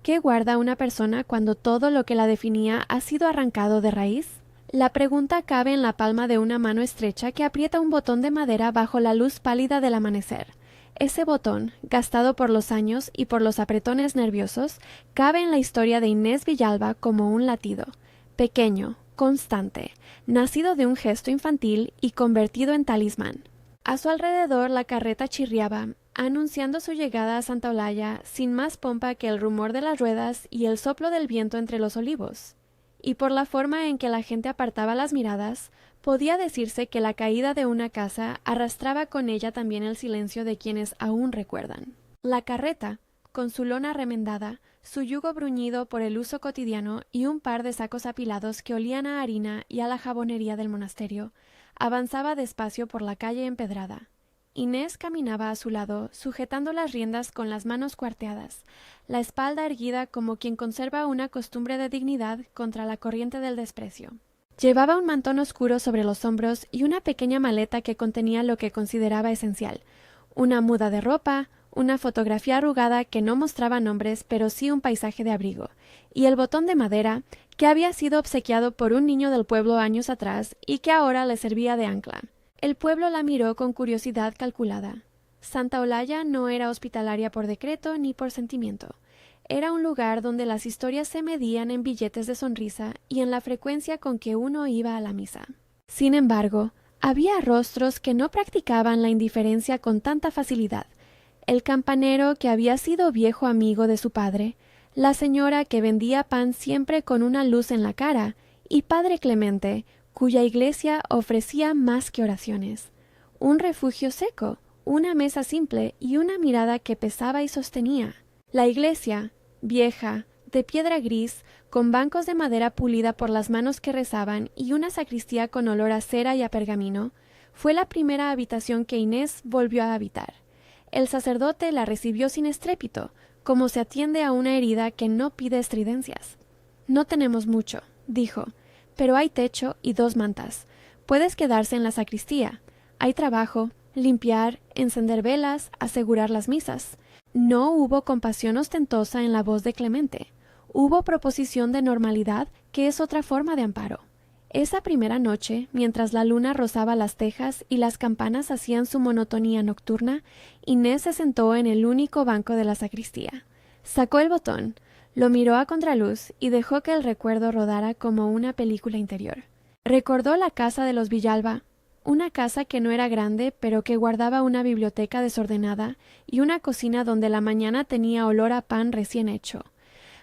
¿Qué guarda una persona cuando todo lo que la definía ha sido arrancado de raíz? La pregunta cabe en la palma de una mano estrecha que aprieta un botón de madera bajo la luz pálida del amanecer. Ese botón, gastado por los años y por los apretones nerviosos, cabe en la historia de Inés Villalba como un latido, pequeño, constante, nacido de un gesto infantil y convertido en talismán. A su alrededor la carreta chirriaba, anunciando su llegada a Santa Olalla sin más pompa que el rumor de las ruedas y el soplo del viento entre los olivos. Y por la forma en que la gente apartaba las miradas, podía decirse que la caída de una casa arrastraba con ella también el silencio de quienes aún recuerdan. La carreta, con su lona remendada, su yugo bruñido por el uso cotidiano y un par de sacos apilados que olían a harina y a la jabonería del monasterio, avanzaba despacio por la calle empedrada. Inés caminaba a su lado, sujetando las riendas con las manos cuarteadas, la espalda erguida como quien conserva una costumbre de dignidad contra la corriente del desprecio. Llevaba un mantón oscuro sobre los hombros y una pequeña maleta que contenía lo que consideraba esencial: una muda de ropa, una fotografía arrugada que no mostraba nombres pero sí un paisaje de abrigo, y el botón de madera que había sido obsequiado por un niño del pueblo años atrás y que ahora le servía de ancla. El pueblo la miró con curiosidad calculada. Santa Olalla no era hospitalaria por decreto ni por sentimiento. Era un lugar donde las historias se medían en billetes de sonrisa y en la frecuencia con que uno iba a la misa. Sin embargo, había rostros que no practicaban la indiferencia con tanta facilidad. El campanero que había sido viejo amigo de su padre, la señora que vendía pan siempre con una luz en la cara, y padre Clemente, cuya iglesia ofrecía más que oraciones. Un refugio seco, una mesa simple y una mirada que pesaba y sostenía. La iglesia, vieja, de piedra gris, con bancos de madera pulida por las manos que rezaban y una sacristía con olor a cera y a pergamino, fue la primera habitación que Inés volvió a habitar. El sacerdote la recibió sin estrépito, como se atiende a una herida que no pide estridencias. «No tenemos mucho», dijo, «pero hay techo y 2 mantas. Puedes quedarse en la sacristía. Hay trabajo, limpiar, encender velas, asegurar las misas». No hubo compasión ostentosa en la voz de Clemente. Hubo proposición de normalidad, que es otra forma de amparo. Esa primera noche, mientras la luna rozaba las tejas y las campanas hacían su monotonía nocturna, Inés se sentó en el único banco de la sacristía. Sacó el botón, lo miró a contraluz y dejó que el recuerdo rodara como una película interior. Recordó la casa de los Villalba, una casa que no era grande, pero que guardaba una biblioteca desordenada y una cocina donde la mañana tenía olor a pan recién hecho.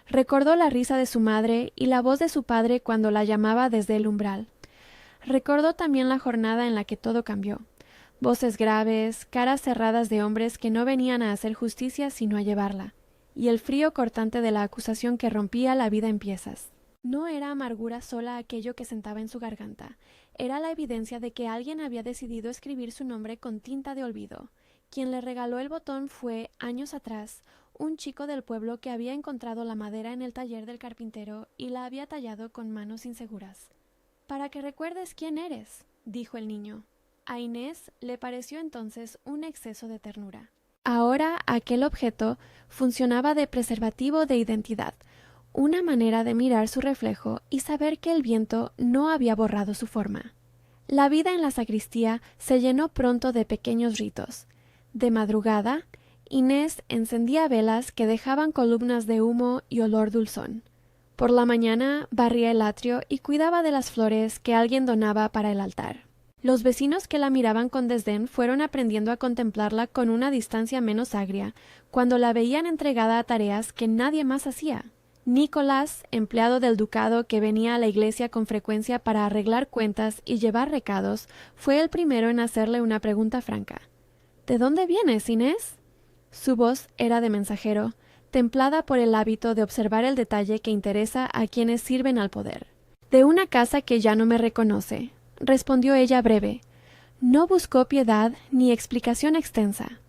Recordó la risa de su madre y la voz de su padre cuando la llamaba desde el umbral. Recordó también la jornada en la que todo cambió. Voces graves, caras cerradas de hombres que no venían a hacer justicia sino a llevarla, y el frío cortante de la acusación que rompía la vida en piezas. No era amargura sola aquello que sentaba en su garganta. Era la evidencia de que alguien había decidido escribir su nombre con tinta de olvido. Quien le regaló el botón fue, años atrás, un chico del pueblo que había encontrado la madera en el taller del carpintero y la había tallado con manos inseguras. «Para que recuerdes quién eres», dijo el niño. A Inés le pareció entonces un exceso de ternura. Ahora aquel objeto funcionaba de preservativo de identidad, una manera de mirar su reflejo y saber que el viento no había borrado su forma. La vida en la sacristía se llenó pronto de pequeños ritos. De madrugada, Inés encendía velas que dejaban columnas de humo y olor dulzón. Por la mañana barría el atrio y cuidaba de las flores que alguien donaba para el altar. Los vecinos que la miraban con desdén fueron aprendiendo a contemplarla con una distancia menos agria cuando la veían entregada a tareas que nadie más hacía. Nicolás, empleado del ducado que venía a la iglesia con frecuencia para arreglar cuentas y llevar recados, fue el primero en hacerle una pregunta franca. «¿De dónde vienes, Inés?». Su voz era de mensajero, templada por el hábito de observar el detalle que interesa a quienes sirven al poder. «De una casa que ya no me reconoce», respondió ella breve. No buscó piedad ni explicación extensa.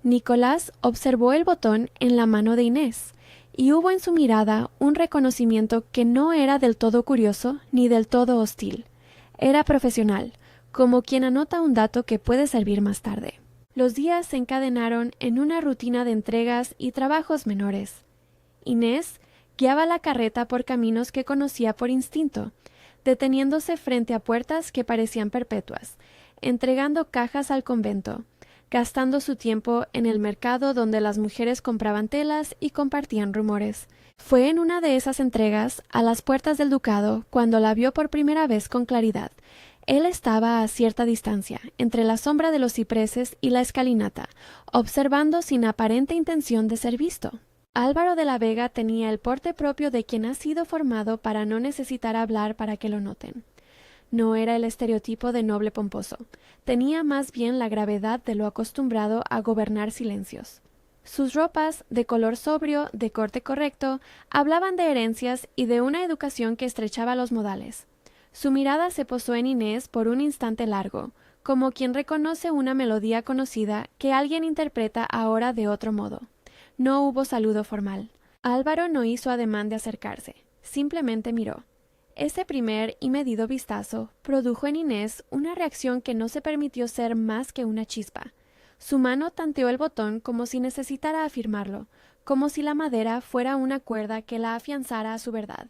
Nicolás observó el botón en la mano de Inés, y hubo en su mirada un reconocimiento que no era del todo curioso ni del todo hostil. Era profesional, como quien anota un dato que puede servir más tarde. Los días se encadenaron en una rutina de entregas y trabajos menores. Inés Guiaba la carreta por caminos que conocía por instinto, deteniéndose frente a puertas que parecían perpetuas, entregando cajas al convento, gastando su tiempo en el mercado donde las mujeres compraban telas y compartían rumores. Fue en una de esas entregas, a las puertas del ducado, cuando la vio por primera vez con claridad. Él estaba a cierta distancia, entre la sombra de los cipreses y la escalinata, observando sin aparente intención de ser visto. Álvaro de la Vega tenía el porte propio de quien ha sido formado para no necesitar hablar para que lo noten. No era el estereotipo de noble pomposo, tenía más bien la gravedad de lo acostumbrado a gobernar silencios. Sus ropas, de color sobrio, de corte correcto, hablaban de herencias y de una educación que estrechaba los modales. Su mirada se posó en Inés por un instante largo, como quien reconoce una melodía conocida que alguien interpreta ahora de otro modo. No hubo saludo formal. Álvaro no hizo ademán de acercarse, simplemente miró. Ese primer y medido vistazo produjo en Inés una reacción que no se permitió ser más que una chispa. Su mano tanteó el botón como si necesitara afirmarlo, como si la madera fuera una cuerda que la afianzara a su verdad.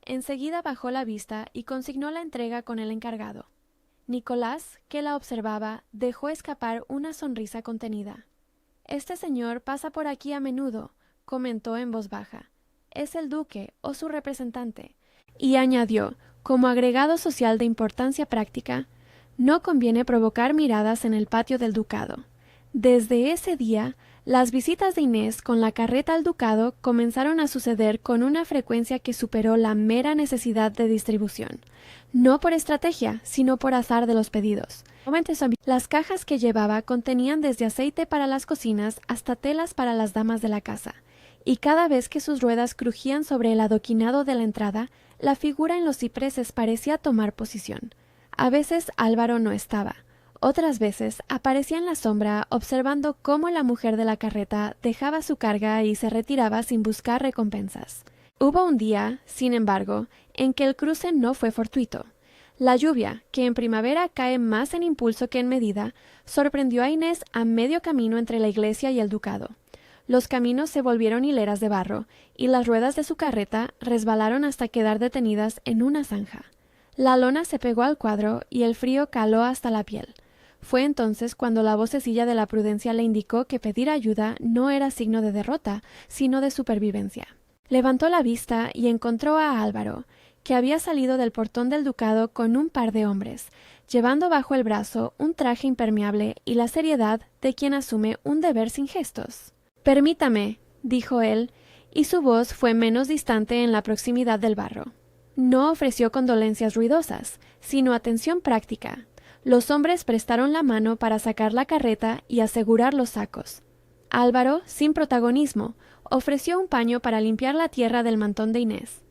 Enseguida bajó la vista y consignó la entrega con el encargado. Nicolás, que la observaba, dejó escapar una sonrisa contenida. «Este señor pasa por aquí a menudo», comentó en voz baja. «Es el duque o su representante». Y añadió, como agregado social de importancia práctica, «No conviene provocar miradas en el patio del ducado». Desde ese día, las visitas de Inés con la carreta al ducado comenzaron a suceder con una frecuencia que superó la mera necesidad de distribución, no por estrategia, sino por azar de los pedidos. Las cajas que llevaba contenían desde aceite para las cocinas hasta telas para las damas de la casa, y cada vez que sus ruedas crujían sobre el adoquinado de la entrada, la figura en los cipreses parecía tomar posición. A veces Álvaro no estaba. Otras veces aparecía en la sombra observando cómo la mujer de la carreta dejaba su carga y se retiraba sin buscar recompensas. Hubo un día, sin embargo, en que el cruce no fue fortuito. La lluvia, que en primavera cae más en impulso que en medida, sorprendió a Inés a medio camino entre la iglesia y el ducado. Los caminos se volvieron hileras de barro, y las ruedas de su carreta resbalaron hasta quedar detenidas en una zanja. La lona se pegó al cuadro y el frío caló hasta la piel. Fue entonces cuando la vocecilla de la prudencia le indicó que pedir ayuda no era signo de derrota, sino de supervivencia. Levantó la vista y encontró a Álvaro, que había salido del portón del ducado con un par de hombres, llevando bajo el brazo un traje impermeable y la seriedad de quien asume un deber sin gestos. «Permítame», dijo él, y su voz fue menos distante en la proximidad del barro. No ofreció condolencias ruidosas, sino atención práctica. Los hombres prestaron la mano para sacar la carreta y asegurar los sacos. Álvaro, sin protagonismo, ofreció un paño para limpiar la tierra del mantón de Inés.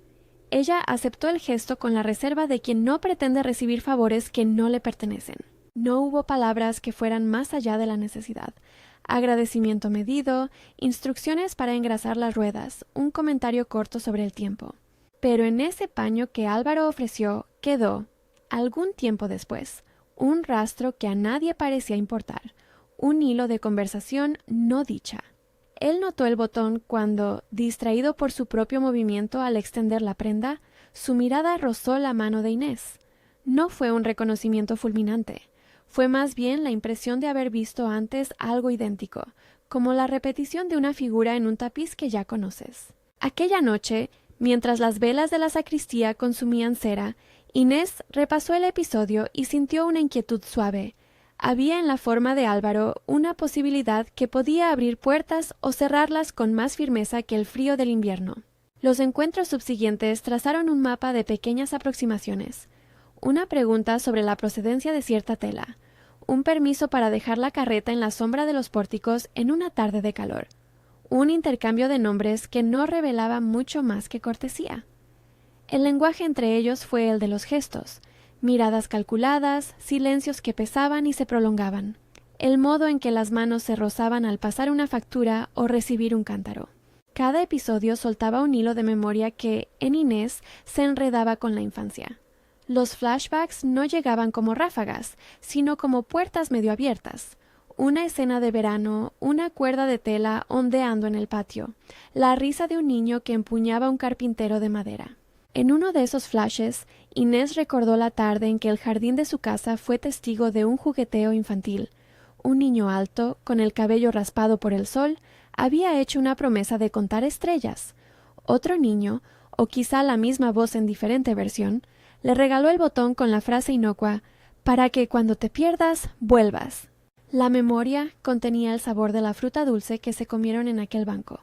Ella aceptó el gesto con la reserva de quien no pretende recibir favores que no le pertenecen. No hubo palabras que fueran más allá de la necesidad. Agradecimiento medido, instrucciones para engrasar las ruedas, un comentario corto sobre el tiempo. Pero en ese paño que Álvaro ofreció quedó, algún tiempo después, un rastro que a nadie parecía importar, un hilo de conversación no dicha. Él notó el botón cuando, distraído por su propio movimiento al extender la prenda, su mirada rozó la mano de Inés. No fue un reconocimiento fulminante, fue más bien la impresión de haber visto antes algo idéntico, como la repetición de una figura en un tapiz que ya conoces. Aquella noche, mientras las velas de la sacristía consumían cera, Inés repasó el episodio y sintió una inquietud suave. Había en la forma de Álvaro una posibilidad que podía abrir puertas o cerrarlas con más firmeza que el frío del invierno. Los encuentros subsiguientes trazaron un mapa de pequeñas aproximaciones. Una pregunta sobre la procedencia de cierta tela. Un permiso para dejar la carreta en la sombra de los pórticos en una tarde de calor. Un intercambio de nombres que no revelaba mucho más que cortesía. El lenguaje entre ellos fue el de los gestos, miradas calculadas, silencios que pesaban y se prolongaban, el modo en que las manos se rozaban al pasar una factura o recibir un cántaro. Cada episodio soltaba un hilo de memoria que, en Inés, se enredaba con la infancia. Los flashbacks no llegaban como ráfagas, sino como puertas medio abiertas, una escena de verano, una cuerda de tela ondeando en el patio, la risa de un niño que empuñaba un carpintero de madera. En uno de esos flashes, Inés recordó la tarde en que el jardín de su casa fue testigo de un jugueteo infantil. Un niño alto, con el cabello raspado por el sol, había hecho una promesa de contar estrellas. Otro niño, o quizá la misma voz en diferente versión, le regaló el botón con la frase inocua «para que cuando te pierdas, vuelvas». La memoria contenía el sabor de la fruta dulce que se comieron en aquel banco,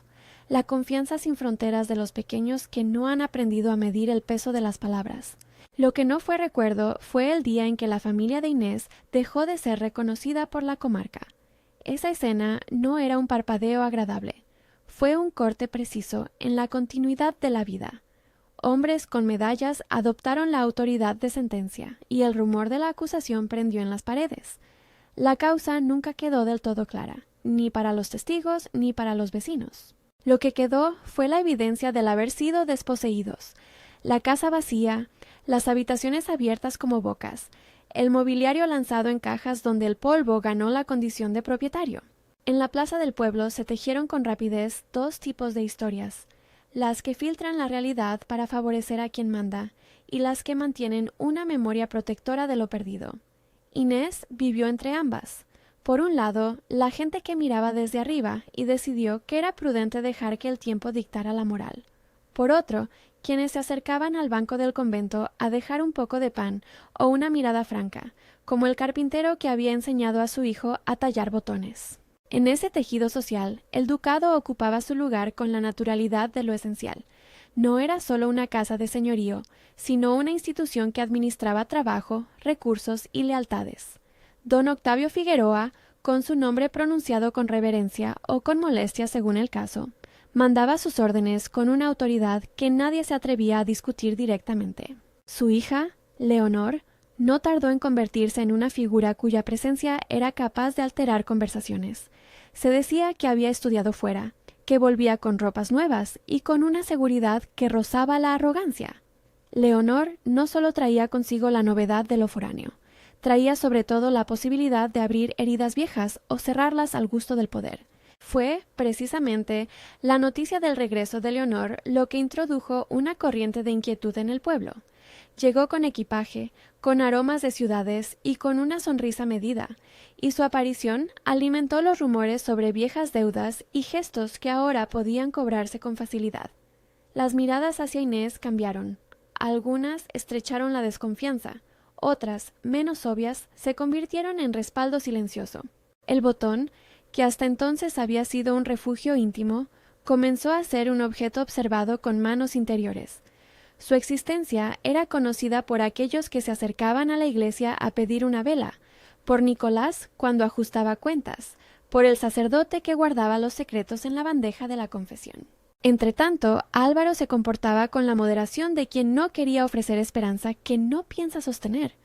la confianza sin fronteras de los pequeños que no han aprendido a medir el peso de las palabras. Lo que no fue recuerdo fue el día en que la familia de Inés dejó de ser reconocida por la comarca. Esa escena no era un parpadeo agradable, fue un corte preciso en la continuidad de la vida. Hombres con medallas adoptaron la autoridad de sentencia y el rumor de la acusación prendió en las paredes. La causa nunca quedó del todo clara, ni para los testigos ni para los vecinos. Lo que quedó fue la evidencia del haber sido desposeídos, la casa vacía, las habitaciones abiertas como bocas, el mobiliario lanzado en cajas donde el polvo ganó la condición de propietario. En la plaza del pueblo se tejieron con rapidez dos tipos de historias, las que filtran la realidad para favorecer a quien manda y las que mantienen una memoria protectora de lo perdido. Inés vivió entre ambas. Por un lado, la gente que miraba desde arriba y decidió que era prudente dejar que el tiempo dictara la moral. Por otro, quienes se acercaban al banco del convento a dejar un poco de pan o una mirada franca, como el carpintero que había enseñado a su hijo a tallar botones. En ese tejido social, el ducado ocupaba su lugar con la naturalidad de lo esencial. No era solo una casa de señorío, sino una institución que administraba trabajo, recursos y lealtades. Don Octavio Figueroa, con su nombre pronunciado con reverencia o con molestia según el caso, mandaba sus órdenes con una autoridad que nadie se atrevía a discutir directamente. Su hija, Leonor, no tardó en convertirse en una figura cuya presencia era capaz de alterar conversaciones. Se decía que había estudiado fuera, que volvía con ropas nuevas y con una seguridad que rozaba la arrogancia. Leonor no solo traía consigo la novedad de lo foráneo, traía sobre todo la posibilidad de abrir heridas viejas o cerrarlas al gusto del poder. Fue, precisamente, la noticia del regreso de Leonor lo que introdujo una corriente de inquietud en el pueblo. Llegó con equipaje, con aromas de ciudades y con una sonrisa medida, y su aparición alimentó los rumores sobre viejas deudas y gestos que ahora podían cobrarse con facilidad. Las miradas hacia Inés cambiaron. Algunas estrecharon la desconfianza, otras, menos obvias, se convirtieron en respaldo silencioso. El botón, que hasta entonces había sido un refugio íntimo, comenzó a ser un objeto observado con manos interiores. Su existencia era conocida por aquellos que se acercaban a la iglesia a pedir una vela, por Nicolás cuando ajustaba cuentas, por el sacerdote que guardaba los secretos en la bandeja de la confesión. Entretanto, Álvaro se comportaba con la moderación de quien no quería ofrecer esperanza que no piensa sostener.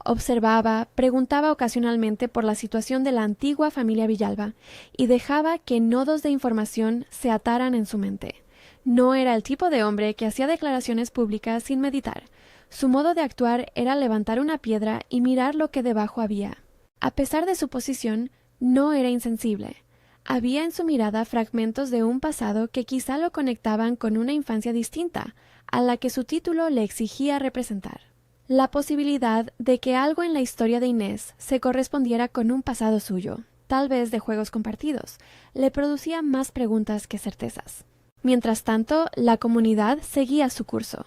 Observaba, preguntaba ocasionalmente por la situación de la antigua familia Villalba y dejaba que nodos de información se ataran en su mente. No era el tipo de hombre que hacía declaraciones públicas sin meditar. Su modo de actuar era levantar una piedra y mirar lo que debajo había. A pesar de su posición, no era insensible. Había en su mirada fragmentos de un pasado que quizá lo conectaban con una infancia distinta, a la que su título le exigía representar. La posibilidad de que algo en la historia de Inés se correspondiera con un pasado suyo, tal vez de juegos compartidos, le producía más preguntas que certezas. Mientras tanto, la comunidad seguía su curso.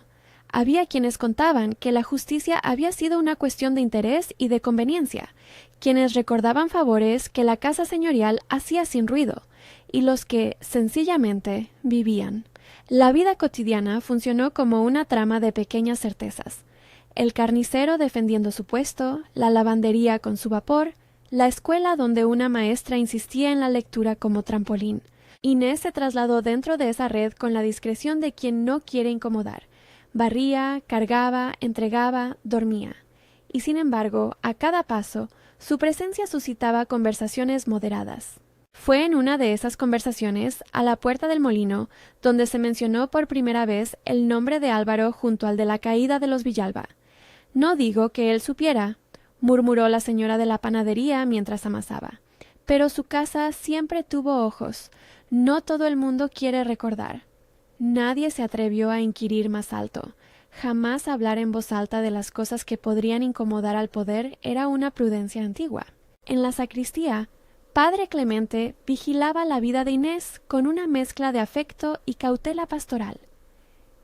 Había quienes contaban que la justicia había sido una cuestión de interés y de conveniencia, quienes recordaban favores que la casa señorial hacía sin ruido, y los que, sencillamente, vivían. La vida cotidiana funcionó como una trama de pequeñas certezas. El carnicero defendiendo su puesto, la lavandería con su vapor, la escuela donde una maestra insistía en la lectura como trampolín. Inés se trasladó dentro de esa red con la discreción de quien no quiere incomodar. Barría, cargaba, entregaba, dormía. Y sin embargo, a cada paso, su presencia suscitaba conversaciones moderadas. Fue en una de esas conversaciones, a la puerta del molino, donde se mencionó por primera vez el nombre de Álvaro junto al de la caída de los Villalba. No digo que él supiera, murmuró la señora de la panadería mientras amasaba, Pero su casa siempre tuvo ojos. No todo el mundo quiere recordar. Nadie se atrevió a inquirir más alto. Jamás hablar en voz alta de las cosas que podrían incomodar al poder era una prudencia antigua. En la sacristía, Padre Clemente vigilaba la vida de Inés con una mezcla de afecto y cautela pastoral.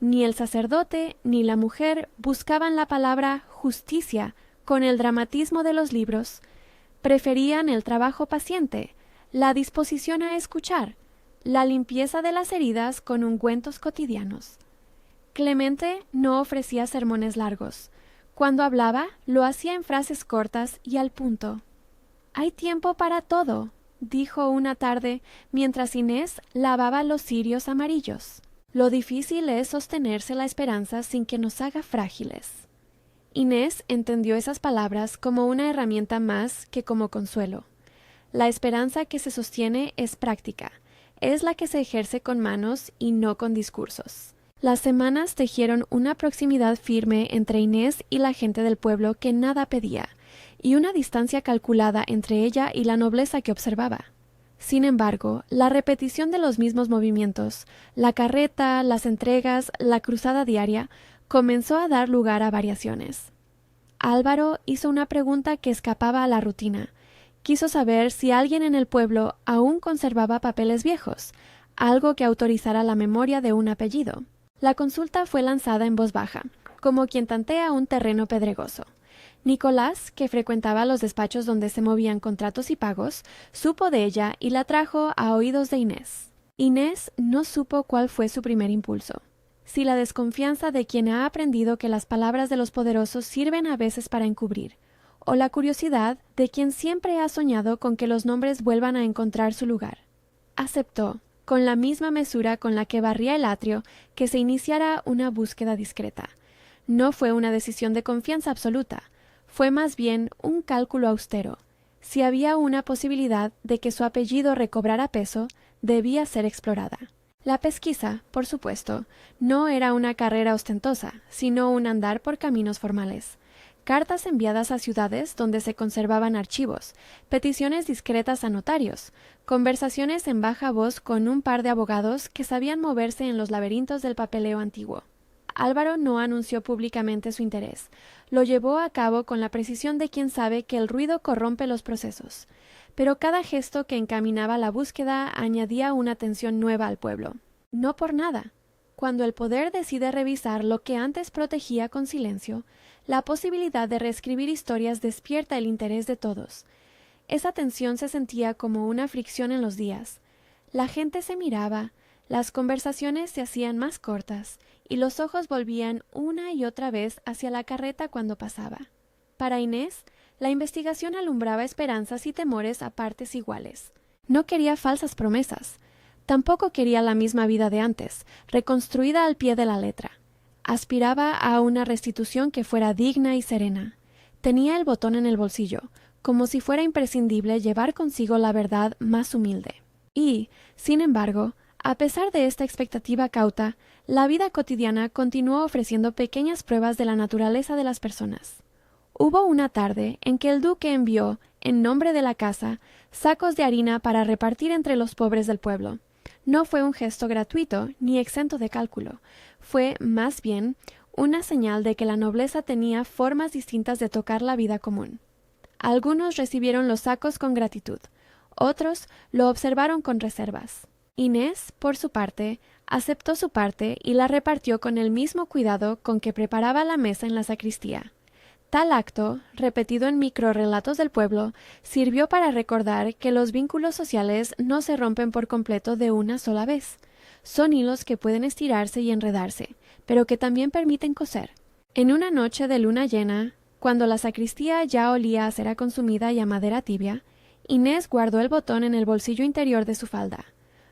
Ni el sacerdote ni la mujer buscaban la palabra justicia con el dramatismo de los libros. Preferían el trabajo paciente, la disposición a escuchar, la limpieza de las heridas con ungüentos cotidianos. Clemente no ofrecía sermones largos. Cuando hablaba, lo hacía en frases cortas y al punto. «Hay tiempo para todo», dijo una tarde mientras Inés lavaba los cirios amarillos. «Lo difícil es sostenerse la esperanza sin que nos haga frágiles». Inés entendió esas palabras como una herramienta más que como consuelo. La esperanza que se sostiene es práctica, es la que se ejerce con manos y no con discursos. Las semanas tejieron una proximidad firme entre Inés y la gente del pueblo que nada pedía, y una distancia calculada entre ella y la nobleza que observaba. Sin embargo, la repetición de los mismos movimientos, la carreta, las entregas, la cruzada diaria, comenzó a dar lugar a variaciones. Álvaro hizo una pregunta que escapaba a la rutina. Quiso saber si alguien en el pueblo aún conservaba papeles viejos, algo que autorizara la memoria de un apellido. La consulta fue lanzada en voz baja, como quien tantea un terreno pedregoso. Nicolás, que frecuentaba los despachos donde se movían contratos y pagos, supo de ella y la trajo a oídos de Inés. Inés no supo cuál fue su primer impulso. Si la desconfianza de quien ha aprendido que las palabras de los poderosos sirven a veces para encubrir, o la curiosidad de quien siempre ha soñado con que los nombres vuelvan a encontrar su lugar. Aceptó, con la misma mesura con la que barría el atrio, que se iniciara una búsqueda discreta. No fue una decisión de confianza absoluta, fue más bien un cálculo austero. Si había una posibilidad de que su apellido recobrara peso, debía ser explorada. La pesquisa, por supuesto, no era una carrera ostentosa, sino un andar por caminos formales. Cartas enviadas a ciudades donde se conservaban archivos, peticiones discretas a notarios, conversaciones en baja voz con un par de abogados que sabían moverse en los laberintos del papeleo antiguo. Álvaro no anunció públicamente su interés. Lo llevó a cabo con la precisión de quien sabe que el ruido corrompe los procesos. Pero cada gesto que encaminaba la búsqueda añadía una tensión nueva al pueblo. No por nada. Cuando el poder decide revisar lo que antes protegía con silencio, la posibilidad de reescribir historias despierta el interés de todos. Esa tensión se sentía como una fricción en los días. La gente se miraba, las conversaciones se hacían más cortas, y los ojos volvían una y otra vez hacia la carreta cuando pasaba. Para Inés, la investigación alumbraba esperanzas y temores a partes iguales. No quería falsas promesas. Tampoco quería la misma vida de antes, reconstruida al pie de la letra. Aspiraba a una restitución que fuera digna y serena. Tenía el botón en el bolsillo, como si fuera imprescindible llevar consigo la verdad más humilde. Y, sin embargo, a pesar de esta expectativa cauta, la vida cotidiana continuó ofreciendo pequeñas pruebas de la naturaleza de las personas. Hubo una tarde en que el duque envió, en nombre de la casa, sacos de harina para repartir entre los pobres del pueblo. No fue un gesto gratuito ni exento de cálculo. Fue, más bien, una señal de que la nobleza tenía formas distintas de tocar la vida común. Algunos recibieron los sacos con gratitud, otros lo observaron con reservas. Inés, por su parte, aceptó su parte y la repartió con el mismo cuidado con que preparaba la mesa en la sacristía. Tal acto, repetido en microrrelatos del pueblo, sirvió para recordar que los vínculos sociales no se rompen por completo de una sola vez. Son hilos que pueden estirarse y enredarse, pero que también permiten coser. En una noche de luna llena, cuando la sacristía ya olía a cera consumida y a madera tibia, Inés guardó el botón en el bolsillo interior de su falda.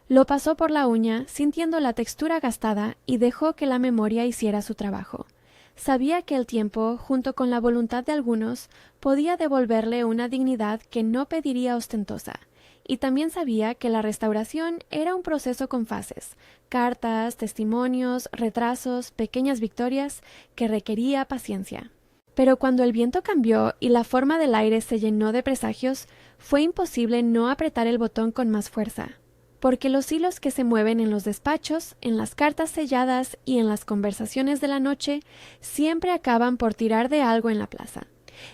Lo pasó por la uña, sintiendo la textura gastada, y dejó que la memoria hiciera su trabajo. Sabía que el tiempo, junto con la voluntad de algunos, podía devolverle una dignidad que no pediría ostentosa, y también sabía que la restauración era un proceso con fases, cartas, testimonios, retrasos, pequeñas victorias, que requería paciencia. Pero cuando el viento cambió y la forma del aire se llenó de presagios, Fue imposible no apretar el botón con más fuerza, porque los hilos que se mueven en los despachos, en las cartas selladas y en las conversaciones de la noche siempre acaban por tirar de algo en la plaza.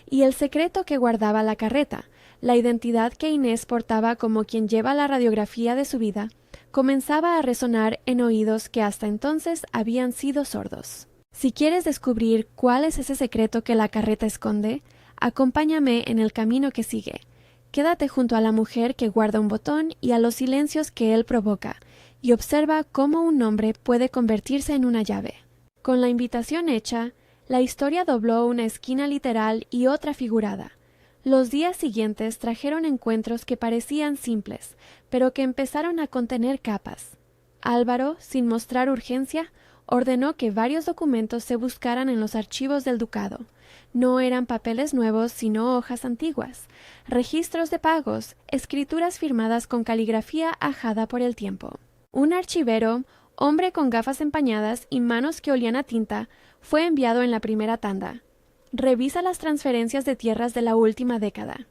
Y el secreto que guardaba la carreta, la identidad que Inés portaba como quien lleva la radiografía de su vida, comenzaba a resonar en oídos que hasta entonces habían sido sordos. Si quieres descubrir cuál es ese secreto que la carreta esconde, acompáñame en el camino que sigue. Quédate junto a la mujer que guarda un botón y a los silencios que él provoca, y observa cómo un nombre puede convertirse en una llave. Con la invitación hecha, la historia dobló una esquina literal y otra figurada. Los días siguientes trajeron encuentros que parecían simples, pero que empezaron a contener capas. Álvaro, sin mostrar urgencia, ordenó que varios documentos se buscaran en los archivos del ducado. No eran papeles nuevos, sino hojas antiguas, registros de pagos, escrituras firmadas con caligrafía ajada por el tiempo. Un archivero, hombre con gafas empañadas y manos que olían a tinta, fue enviado en la primera tanda. «Revisa las transferencias de tierras de la última década»,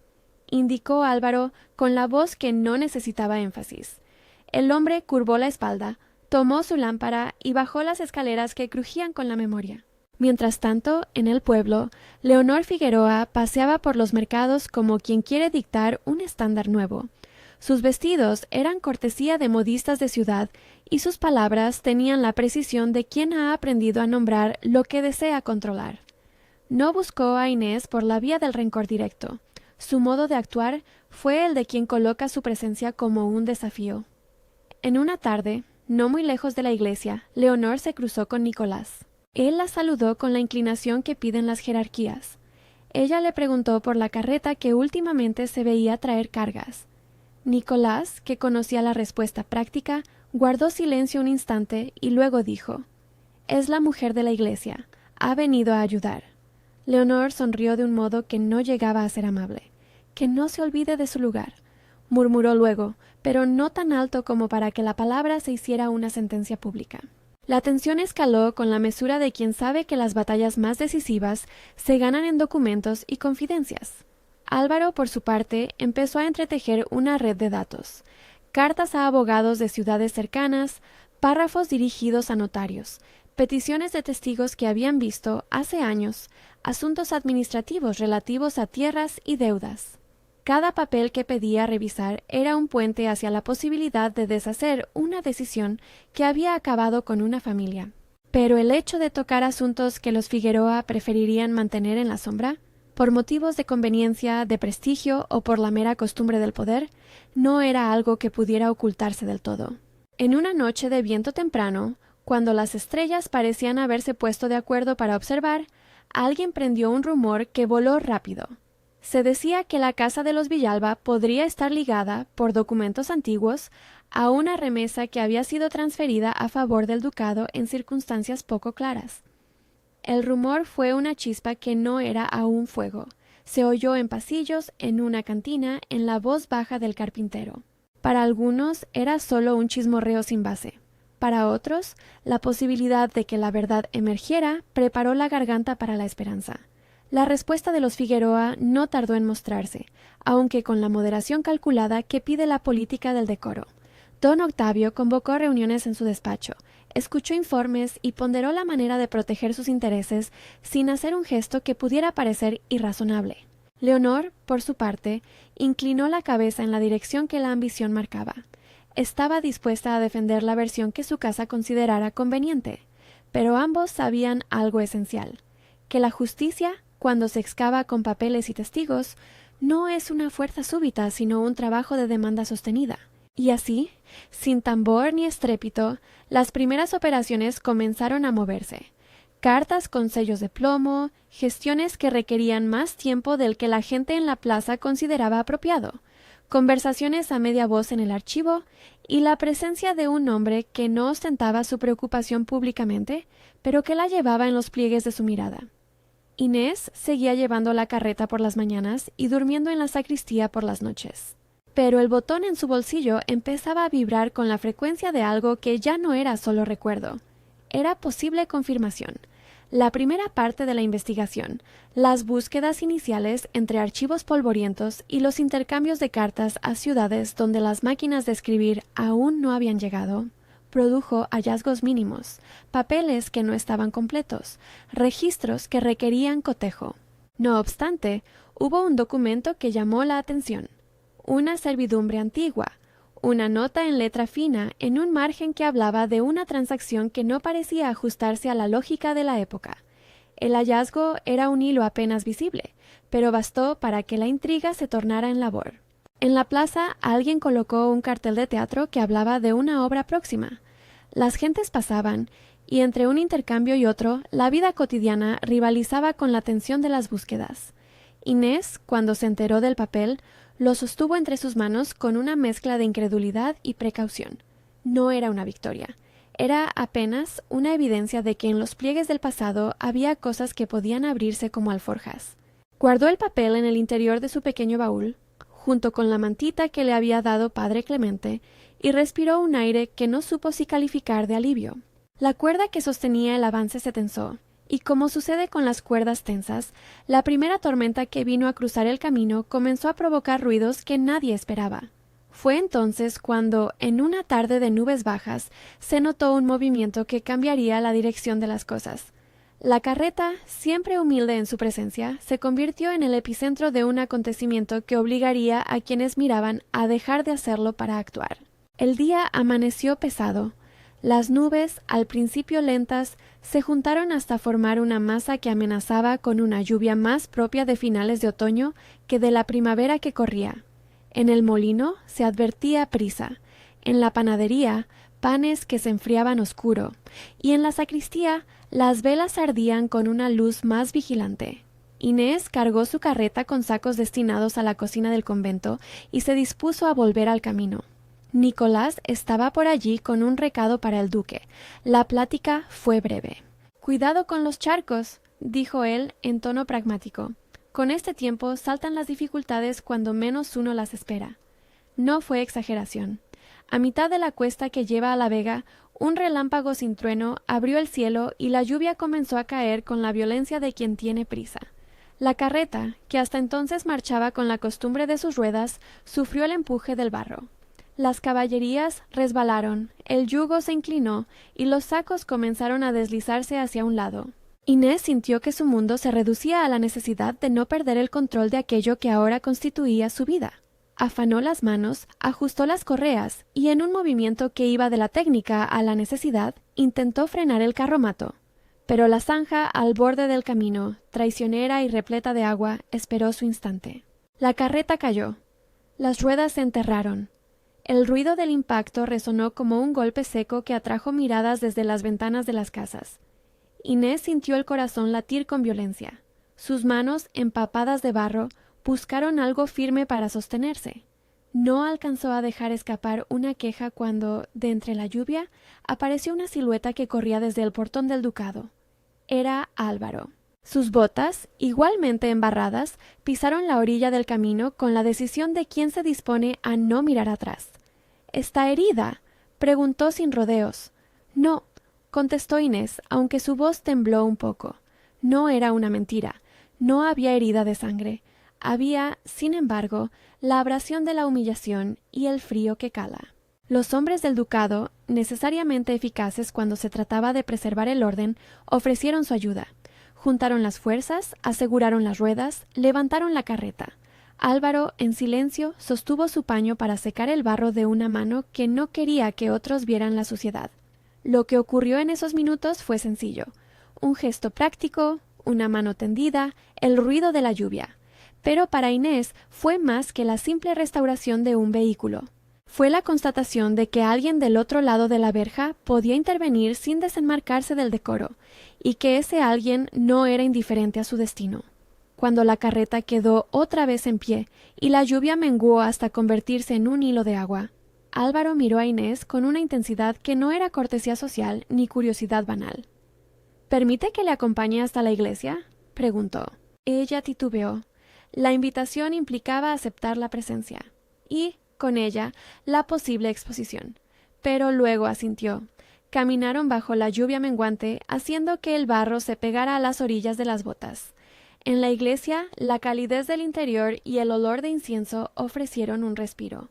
indicó Álvaro con la voz que no necesitaba énfasis. El hombre curvó la espalda, tomó su lámpara y bajó las escaleras que crujían con la memoria. Mientras tanto, en el pueblo, Leonor Figueroa paseaba por los mercados como quien quiere dictar un estándar nuevo. Sus vestidos eran cortesía de modistas de ciudad y sus palabras tenían la precisión de quien ha aprendido a nombrar lo que desea controlar. No buscó a Inés por la vía del rencor directo. Su modo de actuar fue el de quien coloca su presencia como un desafío. En una tarde, no muy lejos de la iglesia, Leonor se cruzó con Nicolás. Él la saludó con la inclinación que piden las jerarquías. Ella le preguntó por la carreta que últimamente se veía traer cargas. Nicolás, que conocía la respuesta práctica, guardó silencio un instante y luego dijo: «Es la mujer de la iglesia. Ha venido a ayudar». Leonor sonrió de un modo que no llegaba a ser amable. «Que no se olvide de su lugar», murmuró luego, pero no tan alto como para que la palabra se hiciera una sentencia pública. La tensión escaló con la mesura de quien sabe que las batallas más decisivas se ganan en documentos y confidencias. Álvaro, por su parte, empezó a entretejer una red de datos: cartas a abogados de ciudades cercanas, párrafos dirigidos a notarios, peticiones de testigos que habían visto, hace años, asuntos administrativos relativos a tierras y deudas. Cada papel que pedía revisar era un puente hacia la posibilidad de deshacer una decisión que había acabado con una familia. Pero el hecho de tocar asuntos que los Figueroa preferirían mantener en la sombra, por motivos de conveniencia, de prestigio o por la mera costumbre del poder, no era algo que pudiera ocultarse del todo. En una noche de viento temprano, cuando las estrellas parecían haberse puesto de acuerdo para observar, alguien prendió un rumor que voló rápido. Se decía que la casa de los Villalba podría estar ligada, por documentos antiguos, a una remesa que había sido transferida a favor del ducado en circunstancias poco claras. El rumor fue una chispa que no era aún fuego. Se oyó en pasillos, en una cantina, en la voz baja del carpintero. Para algunos era solo un chismorreo sin base. Para otros, la posibilidad de que la verdad emergiera preparó la garganta para la esperanza. La respuesta de los Figueroa no tardó en mostrarse, aunque con la moderación calculada que pide la política del decoro. Don Octavio convocó reuniones en su despacho, escuchó informes y ponderó la manera de proteger sus intereses sin hacer un gesto que pudiera parecer irrazonable. Leonor, por su parte, inclinó la cabeza en la dirección que la ambición marcaba. Estaba dispuesta a defender la versión que su casa considerara conveniente, pero ambos sabían algo esencial: que la justicia, cuando se excava con papeles y testigos, no es una fuerza súbita, sino un trabajo de demanda sostenida. Y así, sin tambor ni estrépito, las primeras operaciones comenzaron a moverse. Cartas con sellos de plomo, gestiones que requerían más tiempo del que la gente en la plaza consideraba apropiado, conversaciones a media voz en el archivo y la presencia de un hombre que no ostentaba su preocupación públicamente, pero que la llevaba en los pliegues de su mirada. Inés seguía llevando la carreta por las mañanas y durmiendo en la sacristía por las noches. Pero el botón en su bolsillo empezaba a vibrar con la frecuencia de algo que ya no era solo recuerdo. Era posible confirmación. La primera parte de la investigación, las búsquedas iniciales entre archivos polvorientos y los intercambios de cartas a ciudades donde las máquinas de escribir aún no habían llegado, produjo hallazgos mínimos, papeles que no estaban completos, registros que requerían cotejo. No obstante, hubo un documento que llamó la atención, una servidumbre antigua, una nota en letra fina en un margen que hablaba de una transacción que no parecía ajustarse a la lógica de la época. El hallazgo era un hilo apenas visible, pero bastó para que la intriga se tornara en labor. En la plaza alguien colocó un cartel de teatro que hablaba de una obra próxima. Las gentes pasaban, y entre un intercambio y otro, la vida cotidiana rivalizaba con la tensión de las búsquedas. Inés, cuando se enteró del papel, lo sostuvo entre sus manos con una mezcla de incredulidad y precaución. No era una victoria. Era apenas una evidencia de que en los pliegues del pasado había cosas que podían abrirse como alforjas. Guardó el papel en el interior de su pequeño baúl, junto con la mantita que le había dado padre Clemente, y respiró un aire que no supo si calificar de alivio. La cuerda que sostenía el avance se tensó, y como sucede con las cuerdas tensas, la primera tormenta que vino a cruzar el camino comenzó a provocar ruidos que nadie esperaba. Fue entonces cuando, en una tarde de nubes bajas, se notó un movimiento que cambiaría la dirección de las cosas. La carreta, siempre humilde en su presencia, se convirtió en el epicentro de un acontecimiento que obligaría a quienes miraban a dejar de hacerlo para actuar. El día amaneció pesado. Las nubes, al principio lentas, se juntaron hasta formar una masa que amenazaba con una lluvia más propia de finales de otoño que de la primavera que corría. En el molino se advertía prisa, en la panadería panes que se enfriaban oscuro, y en la sacristía las velas ardían con una luz más vigilante. Inés cargó su carreta con sacos destinados a la cocina del convento y se dispuso a volver al camino. Nicolás estaba por allí con un recado para el duque. La plática fue breve. «Cuidado con los charcos», dijo él en tono pragmático. «Con este tiempo saltan las dificultades cuando menos uno las espera». No fue exageración. A mitad de la cuesta que lleva a la vega, un relámpago sin trueno abrió el cielo y la lluvia comenzó a caer con la violencia de quien tiene prisa. La carreta, que hasta entonces marchaba con la costumbre de sus ruedas, sufrió el empuje del barro. Las caballerías resbalaron, el yugo se inclinó y los sacos comenzaron a deslizarse hacia un lado. Inés sintió que su mundo se reducía a la necesidad de no perder el control de aquello que ahora constituía su vida. Afanó las manos, ajustó las correas y en un movimiento que iba de la técnica a la necesidad, intentó frenar el carromato. Pero la zanja al borde del camino, traicionera y repleta de agua, esperó su instante. La carreta cayó. Las ruedas se enterraron. El ruido del impacto resonó como un golpe seco que atrajo miradas desde las ventanas de las casas. Inés sintió el corazón latir con violencia. Sus manos, empapadas de barro, buscaron algo firme para sostenerse. No alcanzó a dejar escapar una queja cuando, de entre la lluvia, apareció una silueta que corría desde el portón del ducado. Era Álvaro. Sus botas, igualmente embarradas, pisaron la orilla del camino con la decisión de quien se dispone a no mirar atrás. «¿Está herida?», preguntó sin rodeos. «No», contestó Inés, aunque su voz tembló un poco. No era una mentira. No había herida de sangre. Había, sin embargo, la abrasión de la humillación y el frío que cala. Los hombres del ducado, necesariamente eficaces cuando se trataba de preservar el orden, ofrecieron su ayuda. Juntaron las fuerzas, aseguraron las ruedas, levantaron la carreta. Álvaro, en silencio, sostuvo su paño para secar el barro de una mano que no quería que otros vieran la suciedad. Lo que ocurrió en esos minutos fue sencillo. Un gesto práctico, una mano tendida, el ruido de la lluvia. Pero para Inés fue más que la simple restauración de un vehículo. Fue la constatación de que alguien del otro lado de la verja podía intervenir sin desenmarcarse del decoro, y que ese alguien no era indiferente a su destino. Cuando la carreta quedó otra vez en pie y la lluvia menguó hasta convertirse en un hilo de agua, Álvaro miró a Inés con una intensidad que no era cortesía social ni curiosidad banal. «¿Permite que le acompañe hasta la iglesia?», preguntó. Ella titubeó. La invitación implicaba aceptar la presencia y, con ella, la posible exposición. Pero luego asintió. Caminaron bajo la lluvia menguante, haciendo que el barro se pegara a las orillas de las botas. En la iglesia, la calidez del interior y el olor de incienso ofrecieron un respiro.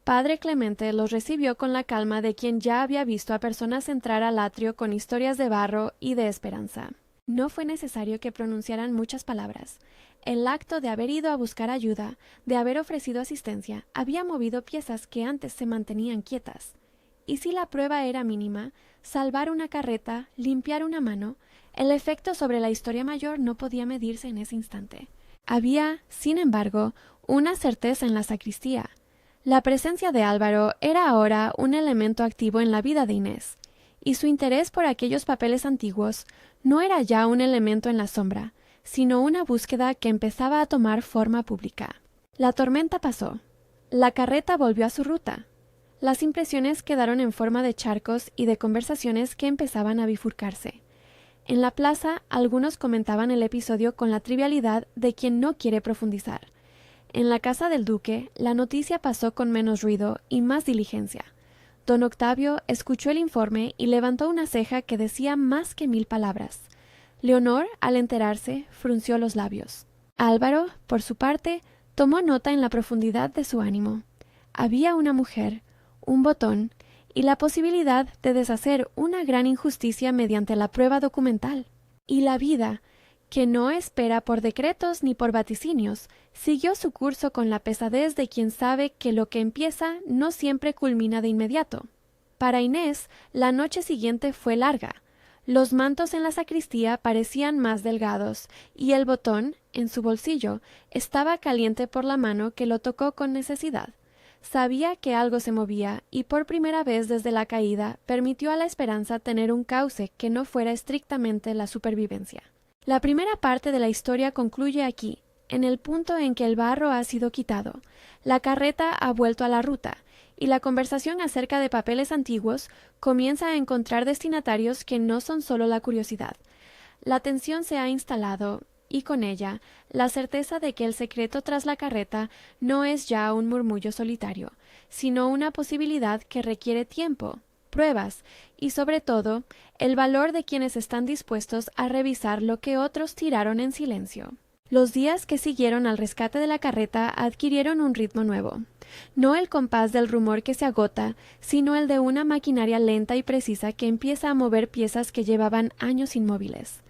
Padre Clemente los recibió con la calma de quien ya había visto a personas entrar al atrio con historias de barro y de esperanza. No fue necesario que pronunciaran muchas palabras. El acto de haber ido a buscar ayuda, de haber ofrecido asistencia, había movido piezas que antes se mantenían quietas. Y si la prueba era mínima, salvar una carreta, limpiar una mano, el efecto sobre la historia mayor no podía medirse en ese instante. Había, sin embargo, una certeza en la sacristía. La presencia de Álvaro era ahora un elemento activo en la vida de Inés, y su interés por aquellos papeles antiguos no era ya un elemento en la sombra, sino una búsqueda que empezaba a tomar forma pública. La tormenta pasó. La carreta volvió a su ruta. Las impresiones quedaron en forma de charcos y de conversaciones que empezaban a bifurcarse. En la plaza, algunos comentaban el episodio con la trivialidad de quien no quiere profundizar. En la casa del duque, la noticia pasó con menos ruido y más diligencia. Don Octavio escuchó el informe y levantó una ceja que decía más que 1000 palabras. Leonor, al enterarse, frunció los labios. Álvaro, por su parte, tomó nota en la profundidad de su ánimo. Había una mujer, un botón, y la posibilidad de deshacer una gran injusticia mediante la prueba documental. Y la vida, que no espera por decretos ni por vaticinios, siguió su curso con la pesadez de quien sabe que lo que empieza no siempre culmina de inmediato. Para Inés, la noche siguiente fue larga. Los mantos en la sacristía parecían más delgados, y el botón, en su bolsillo, estaba caliente por la mano que lo tocó con necesidad. Sabía que algo se movía, y por primera vez desde la caída permitió a la esperanza tener un cauce que no fuera estrictamente la supervivencia. La primera parte de la historia concluye aquí, en el punto en que el barro ha sido quitado, la carreta ha vuelto a la ruta, y la conversación acerca de papeles antiguos comienza a encontrar destinatarios que no son solo la curiosidad. La tensión se ha instalado, y con ella la certeza de que el secreto tras la carreta no es ya un murmullo solitario, sino una posibilidad que requiere tiempo, pruebas y, sobre todo, el valor de quienes están dispuestos a revisar lo que otros tiraron en silencio. Los días que siguieron al rescate de la carreta adquirieron un ritmo nuevo. No el compás del rumor que se agota, sino el de una maquinaria lenta y precisa que empieza a mover piezas que llevaban años inmóviles.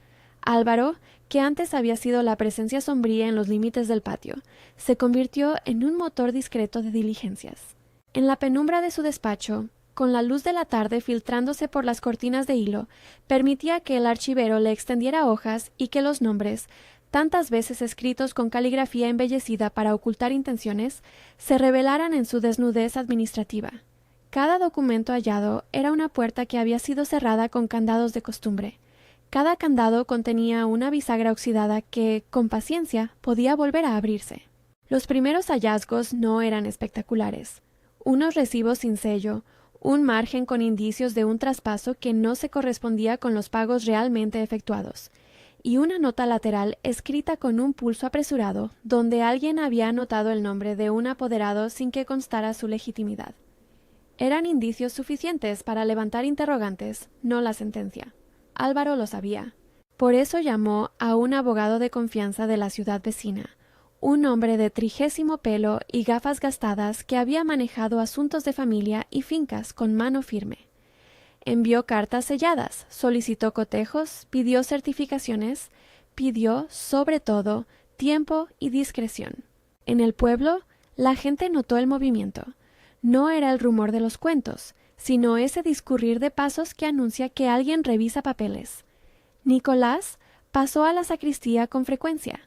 Álvaro, que antes había sido la presencia sombría en los límites del patio, se convirtió en un motor discreto de diligencias. En la penumbra de su despacho, con la luz de la tarde filtrándose por las cortinas de hilo, permitía que el archivero le extendiera hojas y que los nombres, tantas veces escritos con caligrafía embellecida para ocultar intenciones, se revelaran en su desnudez administrativa. Cada documento hallado era una puerta que había sido cerrada con candados de costumbre. Cada candado contenía una bisagra oxidada que, con paciencia, podía volver a abrirse. Los primeros hallazgos no eran espectaculares. Unos recibos sin sello, un margen con indicios de un traspaso que no se correspondía con los pagos realmente efectuados, y una nota lateral escrita con un pulso apresurado, donde alguien había anotado el nombre de un apoderado sin que constara su legitimidad. Eran indicios suficientes para levantar interrogantes, no la sentencia. Álvaro lo sabía. Por eso llamó a un abogado de confianza de la ciudad vecina, un hombre de 30 pelo y gafas gastadas que había manejado asuntos de familia y fincas con mano firme. Envió cartas selladas, solicitó cotejos, pidió certificaciones, pidió, sobre todo, tiempo y discreción. En el pueblo, la gente notó el movimiento. No era el rumor de los cuentos, sino ese discurrir de pasos que anuncia que alguien revisa papeles. Nicolás pasó a la sacristía con frecuencia.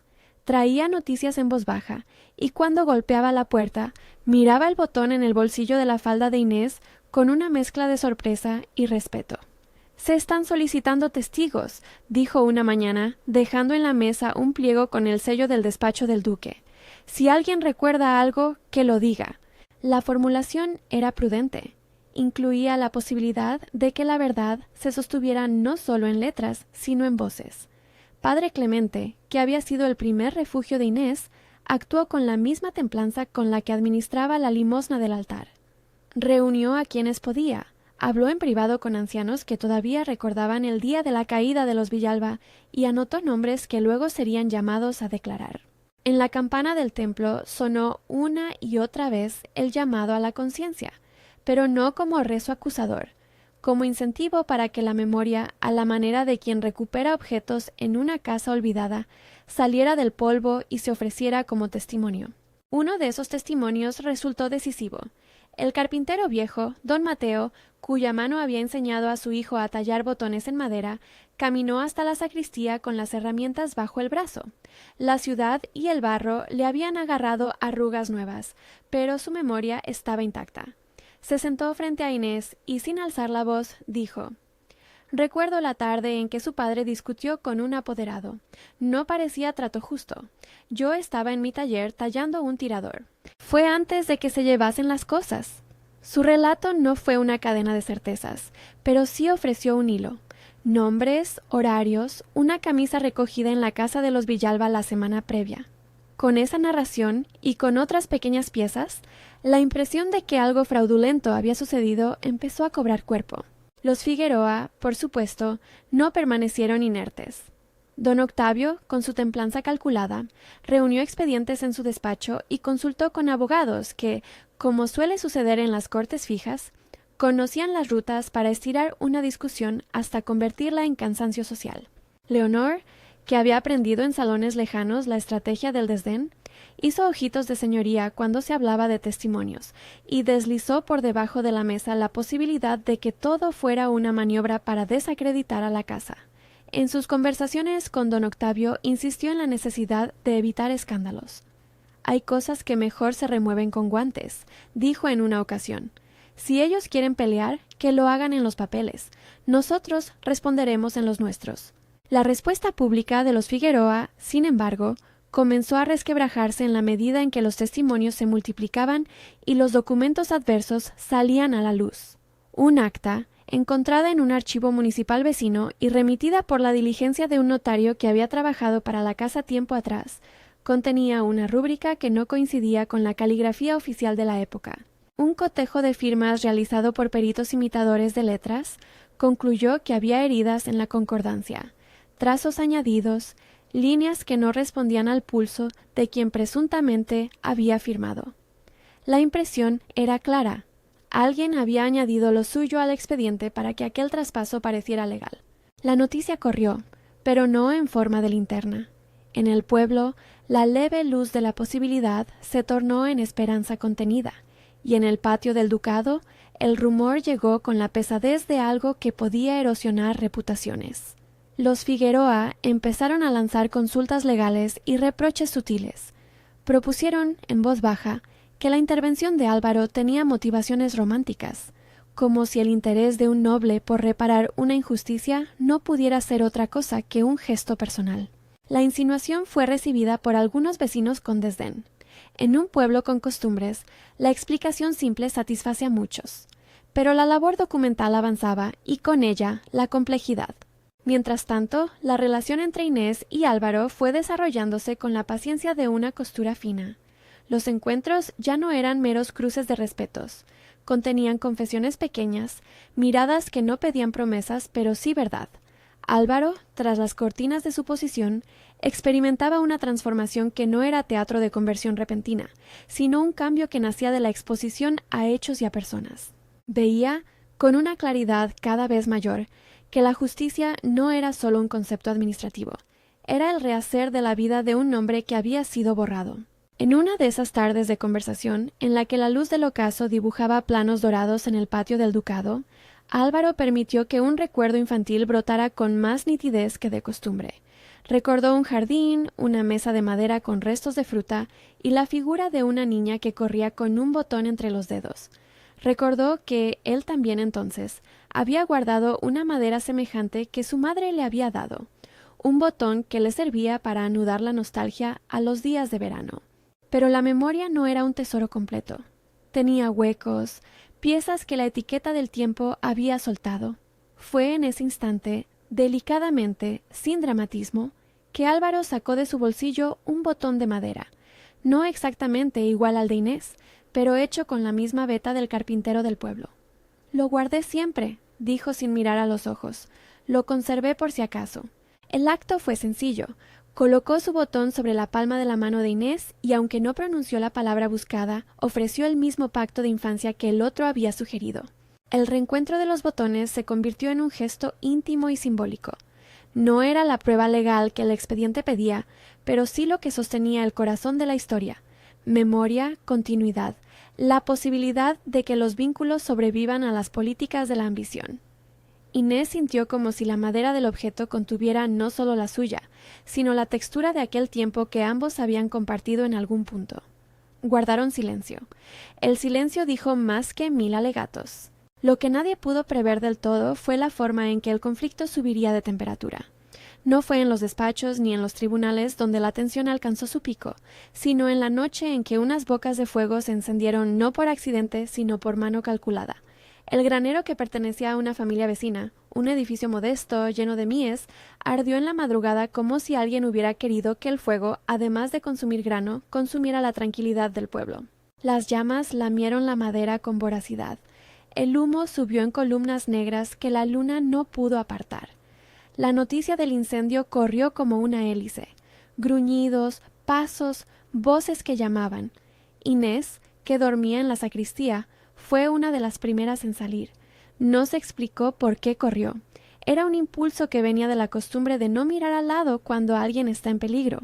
Traía noticias en voz baja, y cuando golpeaba la puerta, miraba el botón en el bolsillo de la falda de Inés con una mezcla de sorpresa y respeto. «Se están solicitando testigos», dijo una mañana, dejando en la mesa un pliego con el sello del despacho del duque. «Si alguien recuerda algo, que lo diga». La formulación era prudente. Incluía la posibilidad de que la verdad se sostuviera no solo en letras, sino en voces. Padre Clemente, que había sido el primer refugio de Inés, actuó con la misma templanza con la que administraba la limosna del altar. Reunió a quienes podía, Habló en privado con ancianos que todavía recordaban el día de la caída de los Villalba y anotó nombres que luego serían llamados a declarar. En la campana del templo sonó una y otra vez el llamado a la conciencia, pero no como rezo acusador, como incentivo para que la memoria, a la manera de quien recupera objetos en una casa olvidada, saliera del polvo y se ofreciera como testimonio. Uno de esos testimonios resultó decisivo. El carpintero viejo, don Mateo, cuya mano había enseñado a su hijo a tallar botones en madera, caminó hasta la sacristía con las herramientas bajo el brazo. La ciudad y el barro le habían agarrado arrugas nuevas, pero su memoria estaba intacta. Se sentó frente a Inés y, sin alzar la voz, dijo: «Recuerdo la tarde en que su padre discutió con un apoderado. No parecía trato justo. Yo estaba en mi taller tallando un tirador. Fue antes de que se llevasen las cosas». Su relato no fue una cadena de certezas, pero sí ofreció un hilo. Nombres, horarios, una camisa recogida en la casa de los Villalba la semana previa. Con esa narración y con otras pequeñas piezas, la impresión de que algo fraudulento había sucedido empezó a cobrar cuerpo. Los Figueroa, por supuesto, no permanecieron inertes. Don Octavio, con su templanza calculada, reunió expedientes en su despacho y consultó con abogados que, como suele suceder en las cortes fijas, conocían las rutas para estirar una discusión hasta convertirla en cansancio social. Leonor, que había aprendido en salones lejanos la estrategia del desdén, hizo ojitos de señoría cuando se hablaba de testimonios y deslizó por debajo de la mesa la posibilidad de que todo fuera una maniobra para desacreditar a la casa. En sus conversaciones con don Octavio insistió en la necesidad de evitar escándalos. «Hay cosas que mejor se remueven con guantes», dijo en una ocasión. «Si ellos quieren pelear, que lo hagan en los papeles. Nosotros responderemos en los nuestros». La respuesta pública de los Figueroa, sin embargo, comenzó a resquebrajarse en la medida en que los testimonios se multiplicaban y los documentos adversos salían a la luz. Un acta, encontrada en un archivo municipal vecino y remitida por la diligencia de un notario que había trabajado para la casa tiempo atrás, contenía una rúbrica que no coincidía con la caligrafía oficial de la época. Un cotejo de firmas realizado por peritos imitadores de letras concluyó que había heridas en la concordancia, trazos añadidos, líneas que no respondían al pulso de quien presuntamente había firmado. La impresión era clara. Alguien había añadido lo suyo al expediente para que aquel traspaso pareciera legal. La noticia corrió, pero no en forma de linterna. En el pueblo, la leve luz de la posibilidad se tornó en esperanza contenida, y en el patio del ducado el rumor llegó con la pesadez de algo que podía erosionar reputaciones. Los Figueroa empezaron a lanzar consultas legales y reproches sutiles. Propusieron, en voz baja, que la intervención de Álvaro tenía motivaciones románticas, como si el interés de un noble por reparar una injusticia no pudiera ser otra cosa que un gesto personal. La insinuación fue recibida por algunos vecinos con desdén. En un pueblo con costumbres, la explicación simple satisface a muchos, pero la labor documental avanzaba y con ella la complejidad. Mientras tanto, la relación entre Inés y Álvaro fue desarrollándose con la paciencia de una costura fina. Los encuentros ya no eran meros cruces de respetos, contenían confesiones pequeñas, miradas que no pedían promesas, pero sí verdad. Álvaro, tras las cortinas de su posición, experimentaba una transformación que no era teatro de conversión repentina, sino un cambio que nacía de la exposición a hechos y a personas. Veía, con una claridad cada vez mayor, que la justicia no era solo un concepto administrativo, era el rehacer de la vida de un hombre que había sido borrado. En una de esas tardes de conversación, en la que la luz del ocaso dibujaba planos dorados en el patio del ducado, Álvaro permitió que un recuerdo infantil brotara con más nitidez que de costumbre. Recordó un jardín, una mesa de madera con restos de fruta y la figura de una niña que corría con un botón entre los dedos. Recordó que él también entonces había guardado una madera semejante que su madre le había dado, un botón que le servía para anudar la nostalgia a los días de verano. Pero la memoria no era un tesoro completo. Tenía huecos, piezas que la etiqueta del tiempo había soltado. Fue en ese instante, delicadamente, sin dramatismo, que Álvaro sacó de su bolsillo un botón de madera, no exactamente igual al de Inés, pero hecho con la misma veta del carpintero del pueblo. Lo guardé siempre, dijo sin mirar a los ojos. Lo conservé por si acaso. El acto fue sencillo. Colocó su botón sobre la palma de la mano de Inés y, aunque no pronunció la palabra buscada, ofreció el mismo pacto de infancia que el otro había sugerido. El reencuentro de los botones se convirtió en un gesto íntimo y simbólico. No era la prueba legal que el expediente pedía, pero sí lo que sostenía el corazón de la historia: memoria, continuidad, la posibilidad de que los vínculos sobrevivan a las políticas de la ambición. Inés sintió como si la madera del objeto contuviera no solo la suya, sino la textura de aquel tiempo que ambos habían compartido en algún punto. Guardaron silencio. El silencio dijo más que 1000 alegatos. Lo que nadie pudo prever del todo fue la forma en que el conflicto subiría de temperatura. No fue en los despachos ni en los tribunales donde la tensión alcanzó su pico, sino en la noche en que unas bocas de fuego se encendieron no por accidente, sino por mano calculada. El granero, que pertenecía a una familia vecina, un edificio modesto, lleno de mies, ardió en la madrugada como si alguien hubiera querido que el fuego, además de consumir grano, consumiera la tranquilidad del pueblo. Las llamas lamieron la madera con voracidad. El humo subió en columnas negras que la luna no pudo apartar. La noticia del incendio corrió como una hélice. Gruñidos, pasos, voces que llamaban. Inés, que dormía en la sacristía, fue una de las primeras en salir. No se explicó por qué corrió. Era un impulso que venía de la costumbre de no mirar al lado cuando alguien está en peligro.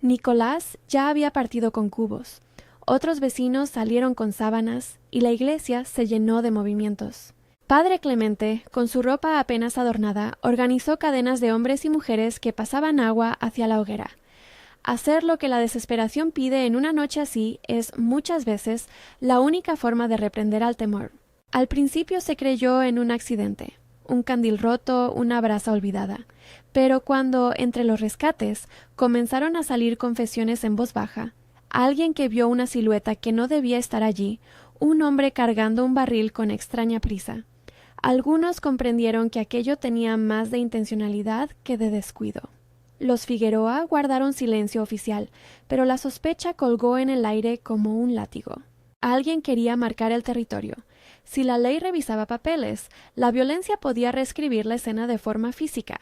Nicolás ya había partido con cubos. Otros vecinos salieron con sábanas y la iglesia se llenó de movimientos. Padre Clemente, con su ropa apenas adornada, organizó cadenas de hombres y mujeres que pasaban agua hacia la hoguera. Hacer lo que la desesperación pide en una noche así es, muchas veces, la única forma de reprender al temor. Al principio se creyó en un accidente, un candil roto, una brasa olvidada, pero cuando, entre los rescates, comenzaron a salir confesiones en voz baja, alguien que vio una silueta que no debía estar allí, un hombre cargando un barril con extraña prisa. Algunos comprendieron que aquello tenía más de intencionalidad que de descuido. Los Figueroa guardaron silencio oficial, pero la sospecha colgó en el aire como un látigo. Alguien quería marcar el territorio. Si la ley revisaba papeles, la violencia podía reescribir la escena de forma física.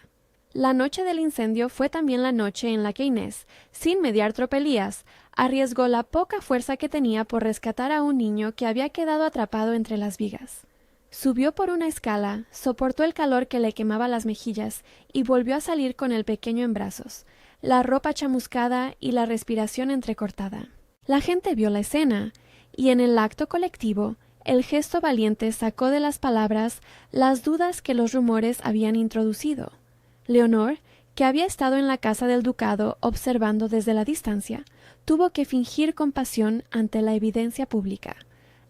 La noche del incendio fue también la noche en la que Inés, sin mediar tropelías, arriesgó la poca fuerza que tenía por rescatar a un niño que había quedado atrapado entre las vigas. Subió por una escala, soportó el calor que le quemaba las mejillas y volvió a salir con el pequeño en brazos, la ropa chamuscada y la respiración entrecortada. La gente vio la escena, y en el acto colectivo, el gesto valiente sacó de las palabras las dudas que los rumores habían introducido. Leonor, que había estado en la casa del ducado observando desde la distancia, tuvo que fingir compasión ante la evidencia pública.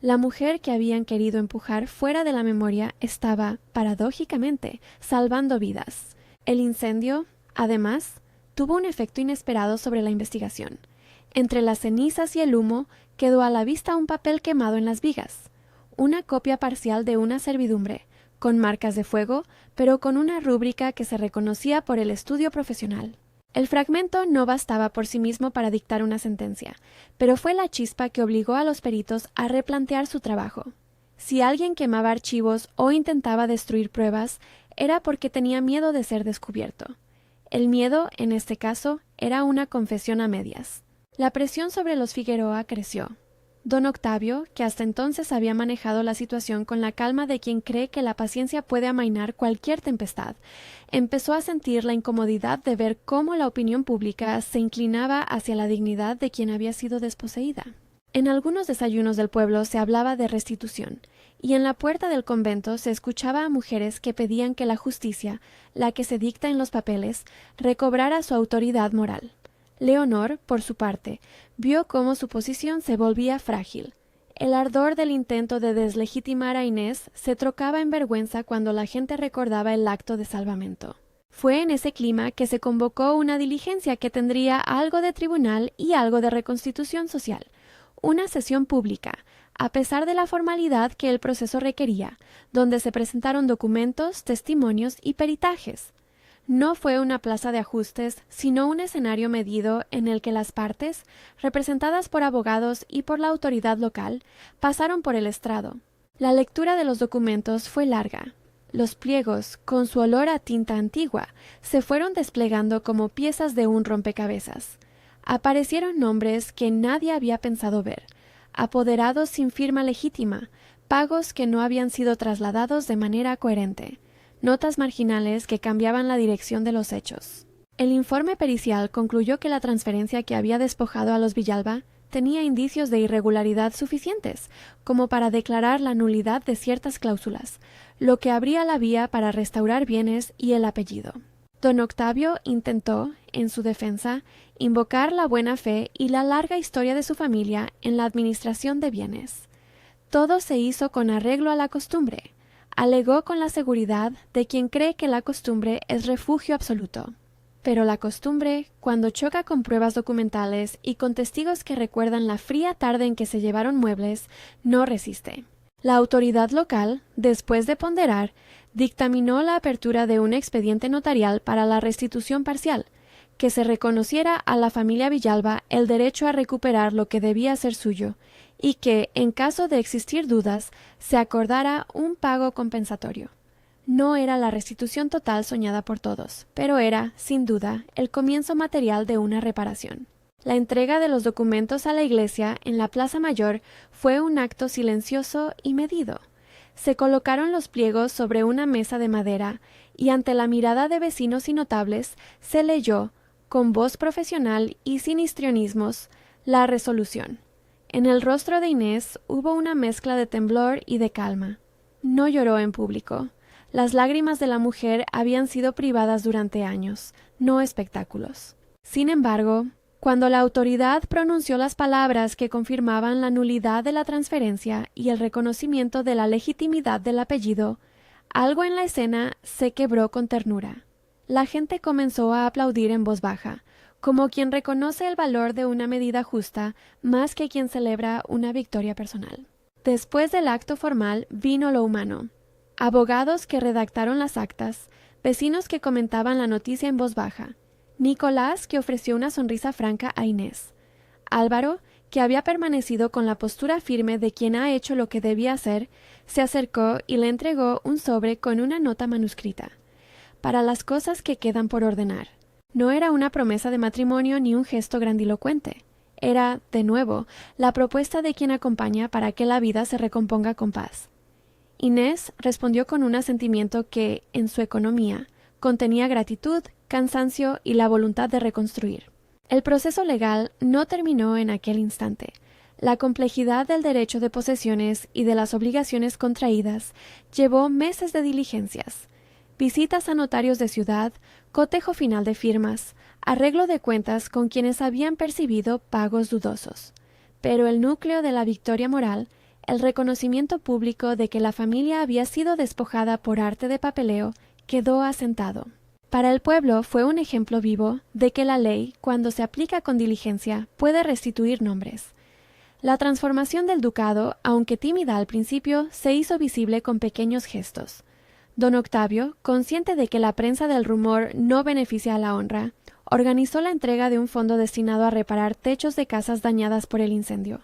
La mujer que habían querido empujar fuera de la memoria estaba, paradójicamente, salvando vidas. El incendio, además, tuvo un efecto inesperado sobre la investigación. Entre las cenizas y el humo quedó a la vista un papel quemado en las vigas, una copia parcial de una servidumbre, con marcas de fuego, pero con una rúbrica que se reconocía por el estudio profesional. El fragmento no bastaba por sí mismo para dictar una sentencia, pero fue la chispa que obligó a los peritos a replantear su trabajo. Si alguien quemaba archivos o intentaba destruir pruebas, era porque tenía miedo de ser descubierto. El miedo, en este caso, era una confesión a medias. La presión sobre los Figueroa creció. Don Octavio, que hasta entonces había manejado la situación con la calma de quien cree que la paciencia puede amainar cualquier tempestad, empezó a sentir la incomodidad de ver cómo la opinión pública se inclinaba hacia la dignidad de quien había sido desposeída. En algunos desayunos del pueblo se hablaba de restitución, y en la puerta del convento se escuchaba a mujeres que pedían que la justicia, la que se dicta en los papeles, recobrara su autoridad moral. Leonor, por su parte, vio cómo su posición se volvía frágil. El ardor del intento de deslegitimar a Inés se trocaba en vergüenza cuando la gente recordaba el acto de salvamento. Fue en ese clima que se convocó una diligencia que tendría algo de tribunal y algo de reconstitución social, una sesión pública, a pesar de la formalidad que el proceso requería, donde se presentaron documentos, testimonios y peritajes. No fue una plaza de ajustes, sino un escenario medido en el que las partes, representadas por abogados y por la autoridad local, pasaron por el estrado. La lectura de los documentos fue larga. Los pliegos, con su olor a tinta antigua, se fueron desplegando como piezas de un rompecabezas. Aparecieron nombres que nadie había pensado ver, apoderados sin firma legítima, pagos que no habían sido trasladados de manera coherente, notas marginales que cambiaban la dirección de los hechos. El informe pericial concluyó que la transferencia que había despojado a los Villalba tenía indicios de irregularidad suficientes como para declarar la nulidad de ciertas cláusulas, lo que abría la vía para restaurar bienes y el apellido. Don Octavio intentó, en su defensa, invocar la buena fe y la larga historia de su familia en la administración de bienes. Todo se hizo con arreglo a la costumbre. Alegó con la seguridad de quien cree que la costumbre es refugio absoluto. Pero la costumbre, cuando choca con pruebas documentales y con testigos que recuerdan la fría tarde en que se llevaron muebles, no resiste. La autoridad local, después de ponderar, dictaminó la apertura de un expediente notarial para la restitución parcial, que se reconociera a la familia Villalba el derecho a recuperar lo que debía ser suyo, y que, en caso de existir dudas, se acordara un pago compensatorio. No era la restitución total soñada por todos, pero era, sin duda, el comienzo material de una reparación. La entrega de los documentos a la iglesia en la Plaza Mayor fue un acto silencioso y medido. Se colocaron los pliegos sobre una mesa de madera y ante la mirada de vecinos y notables se leyó, con voz profesional y sin histrionismos, la resolución. En el rostro de Inés hubo una mezcla de temblor y de calma. No lloró en público. Las lágrimas de la mujer habían sido privadas durante años, no espectáculos. Sin embargo, cuando la autoridad pronunció las palabras que confirmaban la nulidad de la transferencia y el reconocimiento de la legitimidad del apellido, algo en la escena se quebró con ternura. La gente comenzó a aplaudir en voz baja, como quien reconoce el valor de una medida justa más que quien celebra una victoria personal. Después del acto formal vino lo humano. Abogados que redactaron las actas, vecinos que comentaban la noticia en voz baja, Nicolás, que ofreció una sonrisa franca a Inés, Álvaro, que había permanecido con la postura firme de quien ha hecho lo que debía hacer, se acercó y le entregó un sobre con una nota manuscrita. Para las cosas que quedan por ordenar. No era una promesa de matrimonio ni un gesto grandilocuente. Era, de nuevo, la propuesta de quien acompaña para que la vida se recomponga con paz. Inés respondió con un asentimiento que, en su economía, contenía gratitud, cansancio y la voluntad de reconstruir. El proceso legal no terminó en aquel instante. La complejidad del derecho de posesiones y de las obligaciones contraídas llevó meses de diligencias, visitas a notarios de ciudad, cotejo final de firmas, arreglo de cuentas con quienes habían percibido pagos dudosos. Pero el núcleo de la victoria moral, el reconocimiento público de que la familia había sido despojada por arte de papeleo, quedó asentado. Para el pueblo fue un ejemplo vivo de que la ley, cuando se aplica con diligencia, puede restituir nombres. La transformación del ducado, aunque tímida al principio, se hizo visible con pequeños gestos. Don Octavio, consciente de que la prensa del rumor no beneficia a la honra, organizó la entrega de un fondo destinado a reparar techos de casas dañadas por el incendio.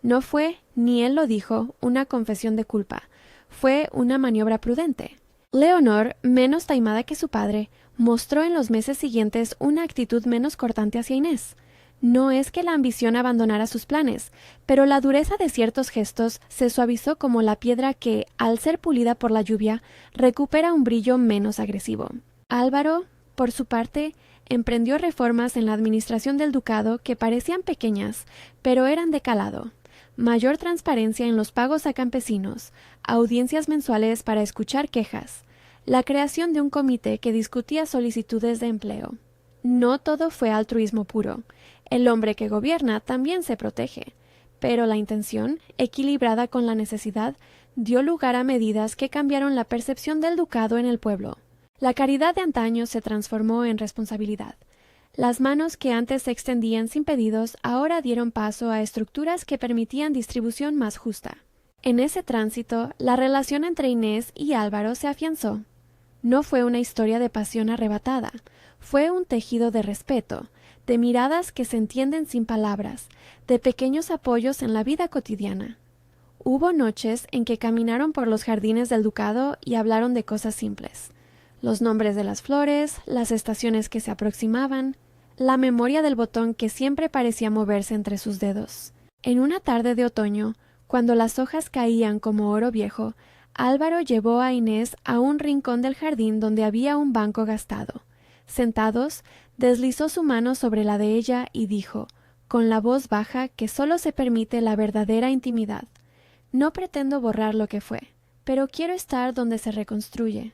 No fue, ni él lo dijo, una confesión de culpa. Fue una maniobra prudente. Leonor, menos taimada que su padre, mostró en los meses siguientes una actitud menos cortante hacia Inés. No es que la ambición abandonara sus planes, pero la dureza de ciertos gestos se suavizó como la piedra que, al ser pulida por la lluvia, recupera un brillo menos agresivo. Álvaro, por su parte, emprendió reformas en la administración del ducado que parecían pequeñas, pero eran de calado. Mayor transparencia en los pagos a campesinos, audiencias mensuales para escuchar quejas, la creación de un comité que discutía solicitudes de empleo. No todo fue altruismo puro. El hombre que gobierna también se protege, pero la intención, equilibrada con la necesidad, dio lugar a medidas que cambiaron la percepción del ducado en el pueblo. La caridad de antaño se transformó en responsabilidad. Las manos que antes se extendían sin pedidos ahora dieron paso a estructuras que permitían distribución más justa. En ese tránsito, la relación entre Inés y Álvaro se afianzó. No fue una historia de pasión arrebatada, fue un tejido de respeto, de miradas que se entienden sin palabras, de pequeños apoyos en la vida cotidiana. Hubo noches en que caminaron por los jardines del ducado y hablaron de cosas simples: los nombres de las flores, las estaciones que se aproximaban, la memoria del botón que siempre parecía moverse entre sus dedos. En una tarde de otoño, cuando las hojas caían como oro viejo, Álvaro llevó a Inés a un rincón del jardín donde había un banco gastado. Sentados, deslizó su mano sobre la de ella y dijo, con la voz baja que solo se permite la verdadera intimidad: «No pretendo borrar lo que fue, pero quiero estar donde se reconstruye».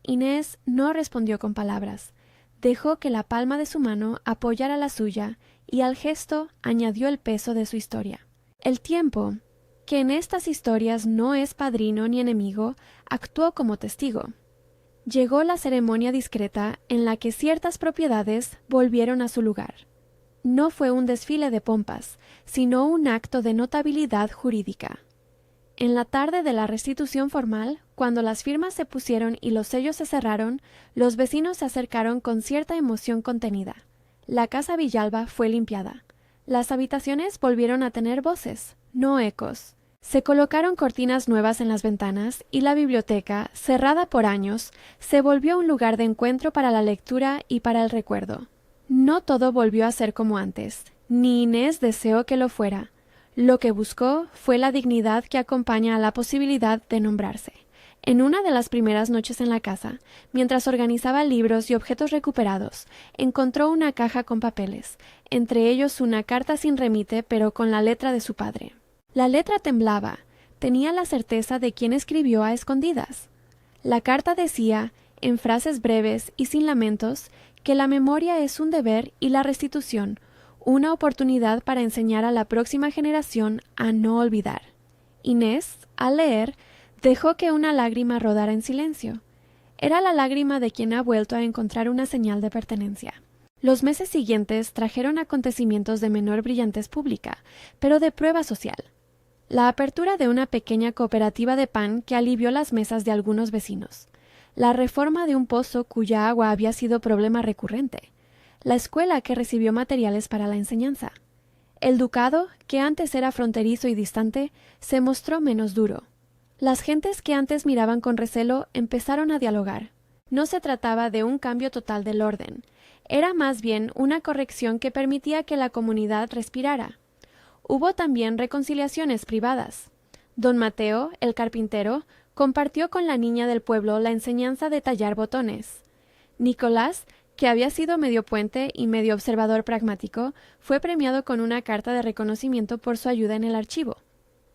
Inés no respondió con palabras. Dejó que la palma de su mano apoyara la suya y al gesto añadió el peso de su historia. El tiempo, que en estas historias no es padrino ni enemigo, actuó como testigo. Llegó la ceremonia discreta en la que ciertas propiedades volvieron a su lugar. No fue un desfile de pompas, sino un acto de notabilidad jurídica. En la tarde de la restitución formal, cuando las firmas se pusieron y los sellos se cerraron, los vecinos se acercaron con cierta emoción contenida. La casa Villalba fue limpiada. Las habitaciones volvieron a tener voces, no ecos. Se colocaron cortinas nuevas en las ventanas y la biblioteca, cerrada por años, se volvió un lugar de encuentro para la lectura y para el recuerdo. No todo volvió a ser como antes, ni Inés deseó que lo fuera. Lo que buscó fue la dignidad que acompaña a la posibilidad de nombrarse. En una de las primeras noches en la casa, mientras organizaba libros y objetos recuperados, encontró una caja con papeles, entre ellos una carta sin remite pero con la letra de su padre. La letra temblaba, tenía la certeza de quién escribió a escondidas. La carta decía, en frases breves y sin lamentos, que la memoria es un deber y la restitución una oportunidad para enseñar a la próxima generación a no olvidar. Inés, al leer, dejó que una lágrima rodara en silencio. Era la lágrima de quien ha vuelto a encontrar una señal de pertenencia. Los meses siguientes trajeron acontecimientos de menor brillantez pública, pero de prueba social. La apertura de una pequeña cooperativa de pan que alivió las mesas de algunos vecinos. La reforma de un pozo cuya agua había sido problema recurrente. La escuela que recibió materiales para la enseñanza. El ducado, que antes era fronterizo y distante, se mostró menos duro. Las gentes que antes miraban con recelo empezaron a dialogar. No se trataba de un cambio total del orden. Era más bien una corrección que permitía que la comunidad respirara. Hubo también reconciliaciones privadas. Don Mateo, el carpintero, compartió con la niña del pueblo la enseñanza de tallar botones. Nicolás, que había sido medio puente y medio observador pragmático, fue premiado con una carta de reconocimiento por su ayuda en el archivo.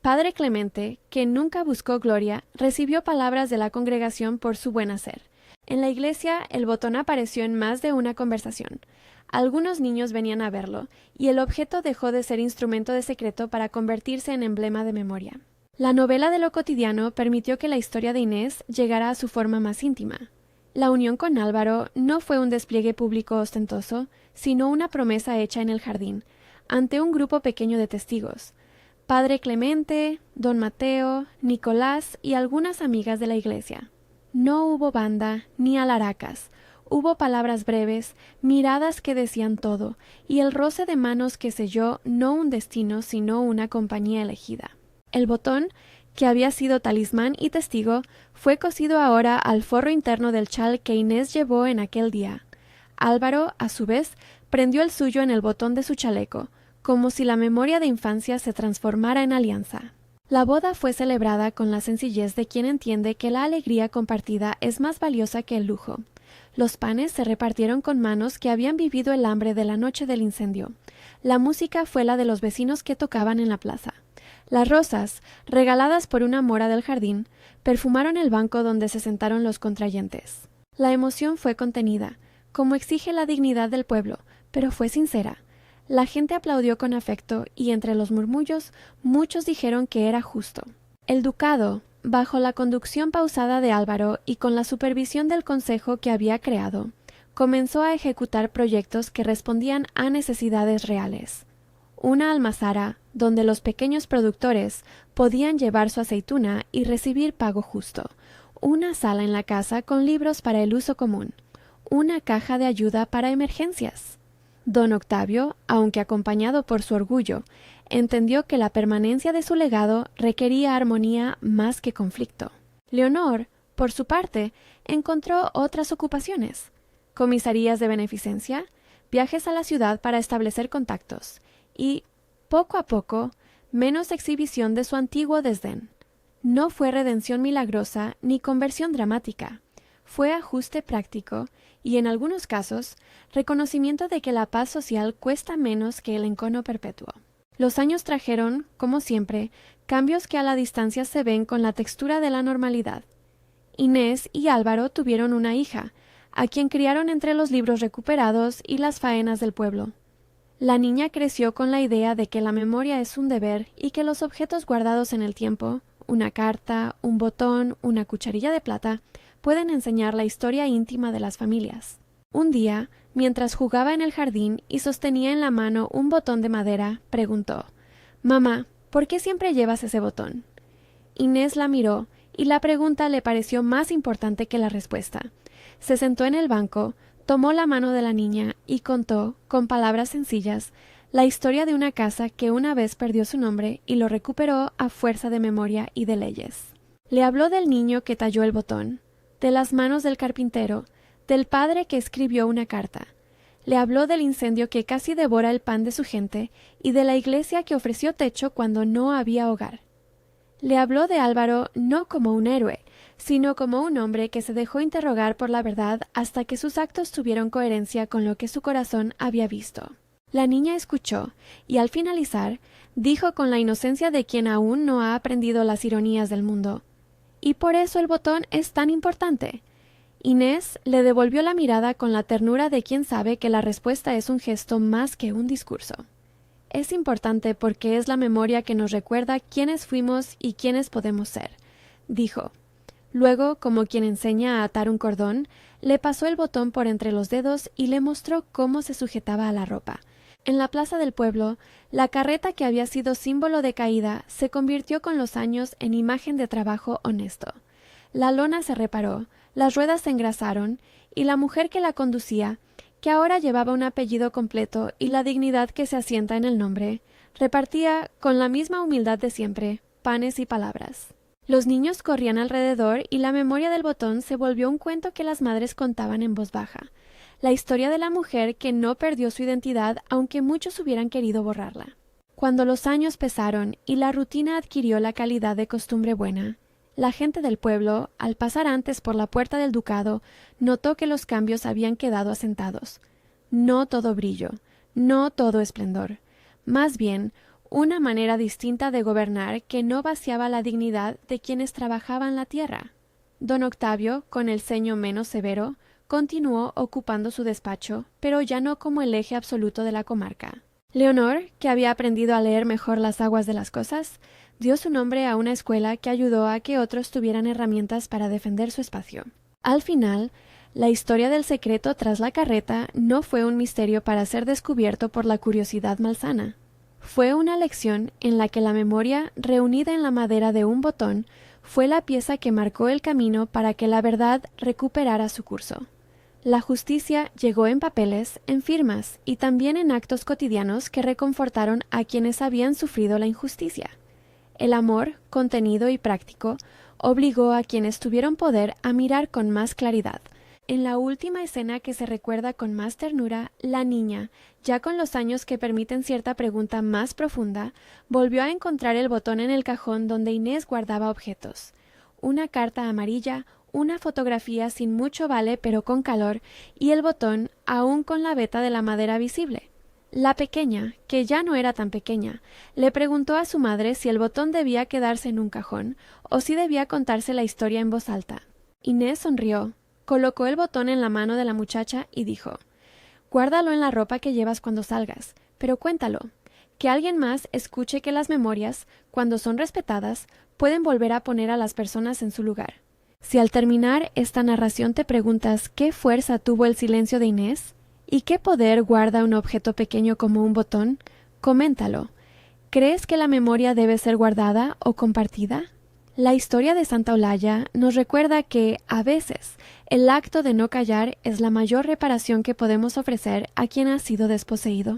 Padre Clemente, que nunca buscó gloria, recibió palabras de la congregación por su buen hacer. En la iglesia, el botón apareció en más de una conversación. Algunos niños venían a verlo, y el objeto dejó de ser instrumento de secreto para convertirse en emblema de memoria. La novela de lo cotidiano permitió que la historia de Inés llegara a su forma más íntima. La unión con Álvaro no fue un despliegue público ostentoso, sino una promesa hecha en el jardín, ante un grupo pequeño de testigos: Padre Clemente, Don Mateo, Nicolás y algunas amigas de la iglesia. No hubo banda ni alaracas, hubo palabras breves, miradas que decían todo, y el roce de manos que selló no un destino sino una compañía elegida. El botón, que había sido talismán y testigo, fue cosido ahora al forro interno del chal que Inés llevó en aquel día. Álvaro, a su vez, prendió el suyo en el botón de su chaleco, como si la memoria de infancia se transformara en alianza. La boda fue celebrada con la sencillez de quien entiende que la alegría compartida es más valiosa que el lujo. Los panes se repartieron con manos que habían vivido el hambre de la noche del incendio. La música fue la de los vecinos que tocaban en la plaza. Las rosas, regaladas por una mora del jardín, perfumaron el banco donde se sentaron los contrayentes. La emoción fue contenida, como exige la dignidad del pueblo, pero fue sincera. La gente aplaudió con afecto y entre los murmullos muchos dijeron que era justo. El ducado, bajo la conducción pausada de Álvaro y con la supervisión del consejo que había creado, comenzó a ejecutar proyectos que respondían a necesidades reales. Una almazara donde los pequeños productores podían llevar su aceituna y recibir pago justo, una sala en la casa con libros para el uso común, una caja de ayuda para emergencias. Don Octavio, aunque acompañado por su orgullo, entendió que la permanencia de su legado requería armonía más que conflicto. Leonor, por su parte, encontró otras ocupaciones: comisarías de beneficencia, viajes a la ciudad para establecer contactos y, poco a poco, menos exhibición de su antiguo desdén. No fue redención milagrosa ni conversión dramática, fue ajuste práctico y, en algunos casos, reconocimiento de que la paz social cuesta menos que el encono perpetuo. Los años trajeron, como siempre, cambios que a la distancia se ven con la textura de la normalidad. Inés y Álvaro tuvieron una hija, a quien criaron entre los libros recuperados y las faenas del pueblo. La niña creció con la idea de que la memoria es un deber y que los objetos guardados en el tiempo, una carta, un botón, una cucharilla de plata, pueden enseñar la historia íntima de las familias. Un día, mientras jugaba en el jardín y sostenía en la mano un botón de madera, preguntó: «Mamá, ¿por qué siempre llevas ese botón?». Inés la miró y la pregunta le pareció más importante que la respuesta. Se sentó en el banco, tomó la mano de la niña y contó, con palabras sencillas, la historia de una casa que una vez perdió su nombre y lo recuperó a fuerza de memoria y de leyes. Le habló del niño que talló el botón, de las manos del carpintero, del padre que escribió una carta. Le habló del incendio que casi devora el pan de su gente y de la iglesia que ofreció techo cuando no había hogar. Le habló de Álvaro no como un héroe, sino como un hombre que se dejó interrogar por la verdad hasta que sus actos tuvieron coherencia con lo que su corazón había visto. La niña escuchó y, al finalizar, dijo con la inocencia de quien aún no ha aprendido las ironías del mundo: «¿Y por eso el botón es tan importante?». Inés le devolvió la mirada con la ternura de quien sabe que la respuesta es un gesto más que un discurso. «Es importante porque es la memoria que nos recuerda quiénes fuimos y quiénes podemos ser», dijo. Luego, como quien enseña a atar un cordón, le pasó el botón por entre los dedos y le mostró cómo se sujetaba a la ropa. En la plaza del pueblo, la carreta que había sido símbolo de caída se convirtió con los años en imagen de trabajo honesto. La lona se reparó, las ruedas se engrasaron, y la mujer que la conducía, que ahora llevaba un apellido completo y la dignidad que se asienta en el nombre, repartía, con la misma humildad de siempre, panes y palabras. Los niños corrían alrededor y la memoria del botón se volvió un cuento que las madres contaban en voz baja. La historia de la mujer que no perdió su identidad aunque muchos hubieran querido borrarla. Cuando los años pesaron y la rutina adquirió la calidad de costumbre buena, la gente del pueblo, al pasar antes por la puerta del ducado, notó que los cambios habían quedado asentados. No todo brillo, no todo esplendor. Más bien, una manera distinta de gobernar que no vaciaba la dignidad de quienes trabajaban la tierra. Don Octavio, con el ceño menos severo, continuó ocupando su despacho, pero ya no como el eje absoluto de la comarca. Leonor, que había aprendido a leer mejor las aguas de las cosas, dio su nombre a una escuela que ayudó a que otros tuvieran herramientas para defender su espacio. Al final, la historia del secreto tras la carreta no fue un misterio para ser descubierto por la curiosidad malsana. Fue una lección en la que la memoria, reunida en la madera de un botón, fue la pieza que marcó el camino para que la verdad recuperara su curso. La justicia llegó en papeles, en firmas y también en actos cotidianos que reconfortaron a quienes habían sufrido la injusticia. El amor, contenido y práctico, obligó a quienes tuvieron poder a mirar con más claridad. En la última escena que se recuerda con más ternura, la niña, ya con los años que permiten cierta pregunta más profunda, volvió a encontrar el botón en el cajón donde Inés guardaba objetos. Una carta amarilla, una fotografía sin mucho vale pero con calor, y el botón aún con la veta de la madera visible. La pequeña, que ya no era tan pequeña, le preguntó a su madre si el botón debía quedarse en un cajón o si debía contarse la historia en voz alta. Inés sonrió, colocó el botón en la mano de la muchacha y dijo: «Guárdalo en la ropa que llevas cuando salgas, pero cuéntalo. Que alguien más escuche que las memorias, cuando son respetadas, pueden volver a poner a las personas en su lugar». Si al terminar esta narración te preguntas qué fuerza tuvo el silencio de Inés y qué poder guarda un objeto pequeño como un botón, coméntalo. ¿Crees que la memoria debe ser guardada o compartida? La historia de Santa Olalla nos recuerda que, a veces, El acto de no callar es la mayor reparación que podemos ofrecer a quien ha sido desposeído.